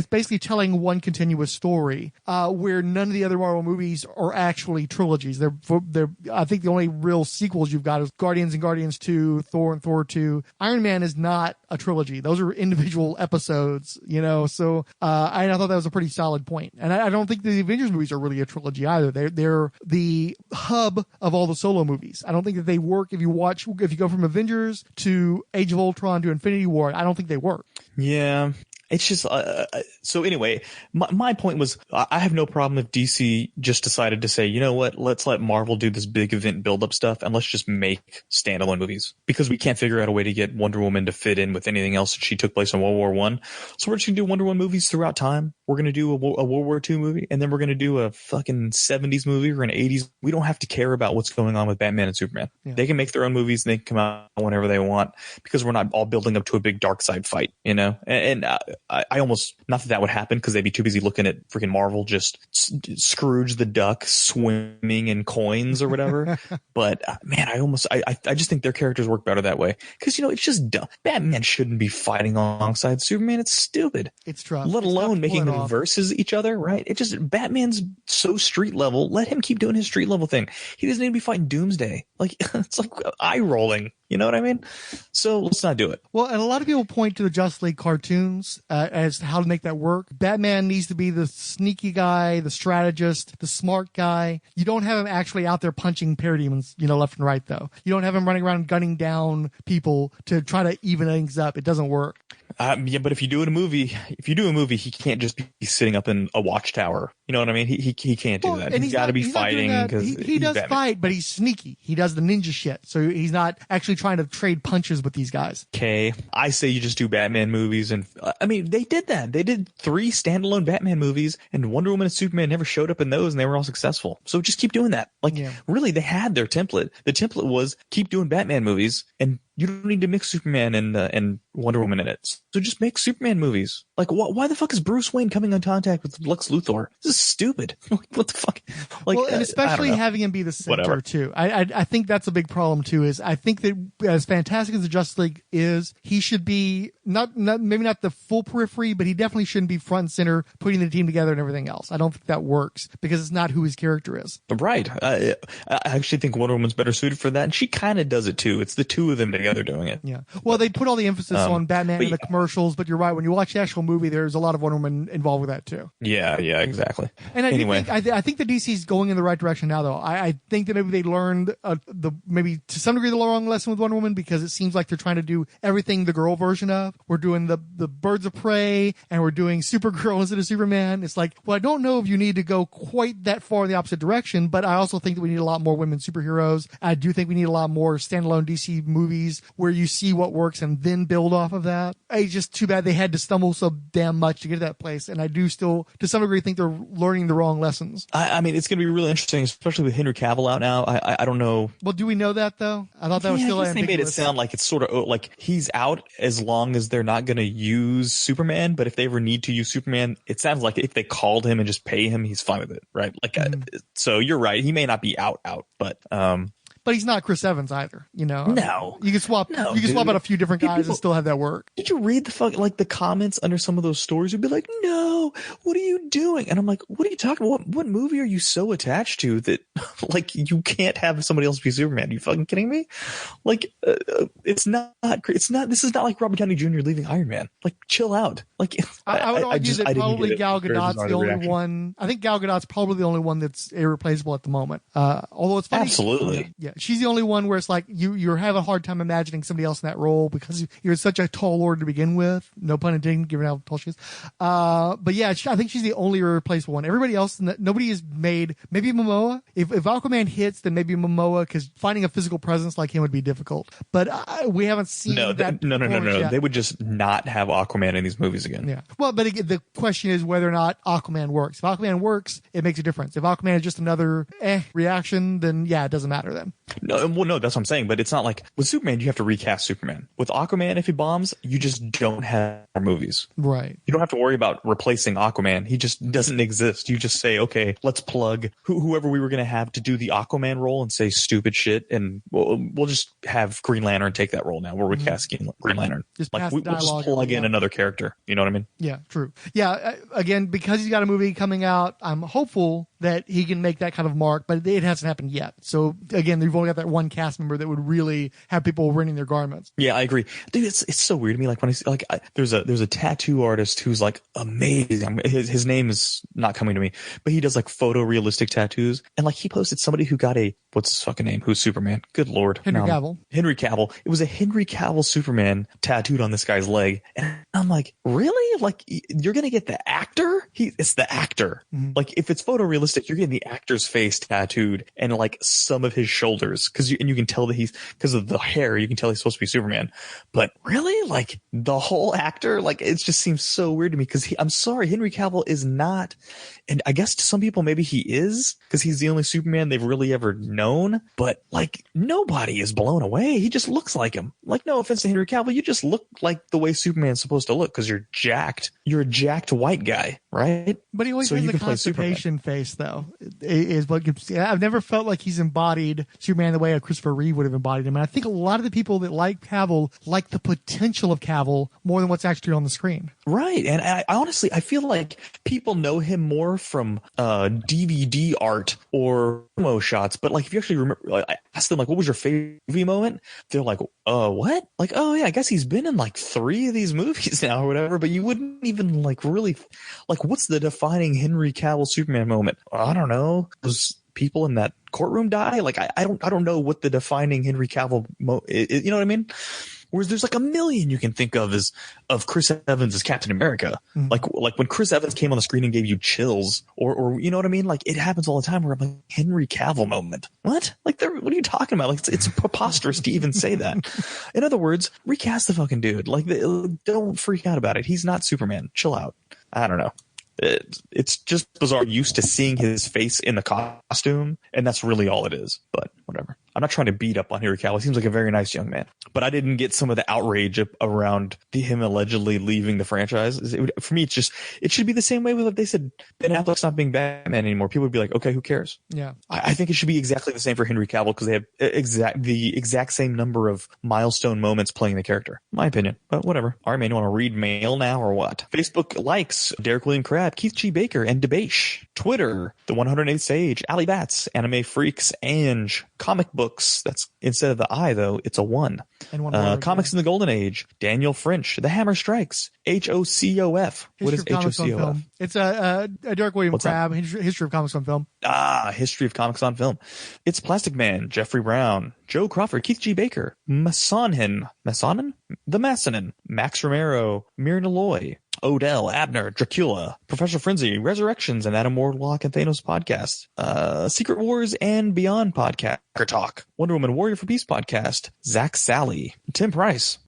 basically telling one continuous story, where none of the other Marvel movies are actually trilogies. They're I think the only real sequels you've got is Guardians and Guardians 2, Thor and Thor 2. Iron Man is not a trilogy. Those are individual episodes, so I thought that was a pretty solid point. And I don't think the Avengers movies are really a trilogy either. They're the hub of all the solo movies. I don't think that they work if you go from Avengers to Age of Ultron to Infinity War. I don't think they work. Yeah. It's just so anyway, my point was I have no problem if DC just decided to say, you know what, let's let Marvel do this big event build up stuff and let's just make standalone movies, because we can't figure out a way to get Wonder Woman to fit in with anything else that she took place in World War I. So we're just gonna do Wonder Woman movies throughout time. We're gonna do a World War II movie, and then we're gonna do a fucking 70s movie or an 80s. We don't have to care about what's going on with Batman and Superman. Yeah. They can make their own movies and they can come out whenever they want, because we're not all building up to a big dark side fight, and I almost, not that would happen because they'd be too busy looking at freaking Marvel just Scrooge the Duck swimming in coins or whatever. But man, I just think their characters work better that way, because it's just dumb. Batman shouldn't be fighting alongside Superman. It's stupid. It's true. Let alone making them versus each other, right? It just, Batman's so street level. Let him keep doing his street level thing. He doesn't need to be fighting Doomsday. Like, it's like eye rolling. You know what I mean? So let's not do it. Well, and a lot of people point to the Justice League cartoons as how to make that work. Batman needs to be the sneaky guy, the strategist, the smart guy. You don't have him actually out there punching parademons, left and right, though. You don't have him running around gunning down people to try to even things up. It doesn't work. Yeah, but if you do a movie, he can't just be sitting up in a watchtower. You know what I mean? He can't do that. He's got to be fighting, because he does Batman. fight, but he's sneaky. He does the ninja shit, so he's not actually trying to trade punches with these guys. Okay, I say you just do Batman movies, and they did that. They did 3 standalone Batman movies, and Wonder Woman and Superman never showed up in those, and they were all successful. So just keep doing that. Really, they had their template. The template was keep doing Batman movies, and you don't need to mix Superman and Wonder Woman in it. So just make Superman movies. Like, why the fuck is Bruce Wayne coming in contact with Lex Luthor? This is stupid. What the fuck? Like, well, and especially having him be the center Whatever. too. I think that's a big problem too. Is I think that as fantastic as the Justice League is, he should be not maybe not the full periphery, but he definitely shouldn't be front and center, putting the team together and everything else. I don't think that works because it's not who his character is. Right. I actually think Wonder Woman's better suited for that, and she kind of does it too. It's the two of them together doing it. Yeah. Well, they put all the emphasis on Batman in the commercials, but you're right. When you watch the actual movie, there's a lot of Wonder Woman involved with that too. Yeah, exactly. And Anyway. I think the DC's going in the right direction now, though. I think that maybe they learned maybe to some degree the wrong lesson with Wonder Woman, because it seems like they're trying to do everything the girl version of. We're doing the Birds of Prey, and we're doing Supergirl instead of Superman. It's like, well, I don't know if you need to go quite that far in the opposite direction, but I also think that we need a lot more women superheroes. I do think we need a lot more standalone DC movies where you see what works and then build off of that. It's just too bad they had to stumble so damn much to get to that place, and I do still, to some degree, think they're learning the wrong lessons. I mean, it's going to be really interesting, especially with Henry Cavill out now. I don't know. Well, do we know that, though? I thought that was still I guess they made it sound like it's sort of like he's out as long as they're not going to use Superman. But if they ever need to use Superman, it sounds like if they called him and just pay him, he's fine with it, right? Like, so you're right. He may not be out, but he's not Chris Evans either, you know. No, you can swap. You can swap out a few different guys and still have that work. Did you read the comments under some of those stories? Would be like, "No, what are you doing?" And I'm like, "What are you talking about? What movie are you so attached to that like you can't have somebody else be Superman? Are you fucking kidding me? Like, it's not. This is not like Robert Downey Jr. leaving Iron Man. Like, chill out. Like, I would argue that probably Gal Gadot's the only one. I think Gal Gadot's probably the only one that's irreplaceable at the moment. Although it's funny, absolutely, yeah. She's the only one where it's like you're having a hard time imagining somebody else in that role because you're such a tall order to begin with. No pun intended, given how tall she is. But yeah, I think she's the only irreplaceable one. Everybody else, nobody is made. Maybe Momoa. If Aquaman hits, then maybe Momoa, because finding a physical presence like him would be difficult. But we haven't seen that. No. Yet. They would just not have Aquaman in these movies again. Yeah. Well, but again, the question is whether or not Aquaman works. If Aquaman works, it makes a difference. If Aquaman is just another reaction, then yeah, it doesn't matter then. No, that's what I'm saying. But it's not like with Superman, you have to recast Superman. With Aquaman, if he bombs, you just don't have more movies. Right. You don't have to worry about replacing Aquaman. He just doesn't exist. You just say, okay, let's plug whoever we were going to have to do the Aquaman role and say stupid shit, and we'll just have Green Lantern take that role now. We're recasting Green Lantern. Just like we'll just plug in another character. You know what I mean? Yeah, true. Yeah, again, because he's got a movie coming out, I'm hopeful that he can make that kind of mark, but it hasn't happened yet. So again, you've only got that one cast member that would really have people renting their garments. Yeah, I agree, dude. It's so weird to me. Like when I see, there's a tattoo artist who's like amazing. His name is not coming to me, but he does like photorealistic tattoos, and like he posted somebody who got what's his fucking name? Who's Superman? Good Lord, Henry Cavill. Henry Cavill. It was a Henry Cavill Superman tattooed on this guy's leg, and I'm like, really? Like you're gonna get the actor? It's the actor. Mm-hmm. Like if it's photorealistic, you're getting the actor's face tattooed and like some of his shoulders, because you can tell that because of the hair, you can tell he's supposed to be Superman. But really, like the whole actor, like it just seems so weird to me, because I'm sorry, Henry Cavill is not, and I guess to some people maybe he is, because he's the only Superman they've really ever known. But like nobody is blown away. He just looks like him. Like, no offense to Henry Cavill, you just look like the way Superman's supposed to look, because you're jacked. You're a jacked white guy, right? But he always has the constipation face, though. Is what I've never felt like he's embodied Superman the way a Christopher Reeve would have embodied him. And I think a lot of the people that like Cavill like the potential of Cavill more than what's actually on the screen. Right. And I honestly, I feel like people know him more from DVD art or promo shots. But like, if you actually remember, like, I asked them, like, what was your favorite movie moment? They're like, what? Like, oh yeah, I guess he's been in like 3 of these movies now or whatever. But you wouldn't even like really, like, what's the defining Henry Cavill Superman moment? I don't know. Those people in that courtroom die. Like, I don't know what the defining Henry Cavill you know what I mean? Whereas there's like a million you can think of Chris Evans as Captain America. Mm-hmm. Like when Chris Evans came on the screen and gave you chills, or you know what I mean? Like it happens all the time where I'm like, Henry Cavill moment. What? Like what are you talking about? Like it's preposterous to even say that. In other words, recast the fucking dude. Like don't freak out about it. He's not Superman. Chill out. I don't know. It's just bizarre. I'm used to seeing his face in the costume, and that's really all it is. But whatever. I'm not trying to beat up on Henry Cavill. He seems like a very nice young man, but I didn't get some of the outrage around him allegedly leaving the franchise. For me, it should be the same way with if they said Ben Affleck's not being Batman anymore. People would be like, okay, who cares? Yeah. I think it should be exactly the same for Henry Cavill because they have the exact same number of milestone moments playing the character. My opinion, but whatever. All right, man, you want to read mail now or what? Facebook likes Derek William Crabb, Keith G. Baker, and Debache. Twitter, the 108th Sage, Ali Bats, Anime Freaks, Ange, Comic Books. That's instead of the I though, it's a 1. And one word, Comics in the Golden Age, Daniel French, The Hammer Strikes, HOCOF. What is History of Comics on HOCOF? Film. It's a Derek William What's that? Crabb, History of Comics on Film. History of Comics on Film. It's Plastic Man, Jeffrey Brown, Joe Crawford, Keith G. Baker, Massonin, The Massonin, Max Romero, Myrna Loy, Odell, Abner, Dracula, Professor Frenzy, Resurrections, and Adam Warlock and Thanos podcast, Secret Wars and Beyond podcast, Talk, Wonder Woman Warrior for Peace podcast, Zach Sally, Tim Price,